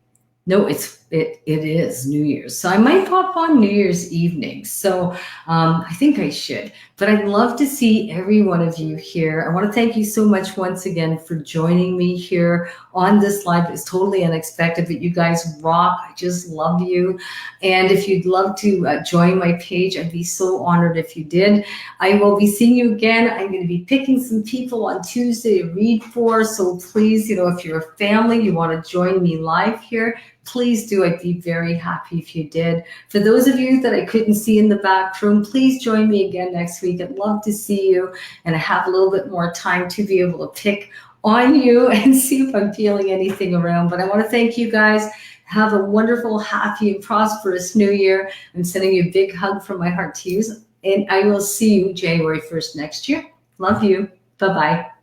No, it is New Year's. So I might pop on New Year's evening. So I think I should. But I'd love to see every one of you here. I want to thank you so much once again for joining me here on this live. It's totally unexpected, but you guys rock. I just love you. And if you'd love to join my page, I'd be so honored if you did. I will be seeing you again. I'm going to be picking some people on Tuesday to read for. So please, if you're a family, you want to join me live here, please do. I'd be very happy if you did. For those of you that I couldn't see in the back room, please join me again next week. I'd love to see you, and I have a little bit more time to be able to pick on you and see if I'm feeling anything around. But I want to thank you guys. Have a wonderful, happy, and prosperous New Year. I'm sending you a big hug from my heart to you, and I will see you January 1st next year. Love you. Bye-bye.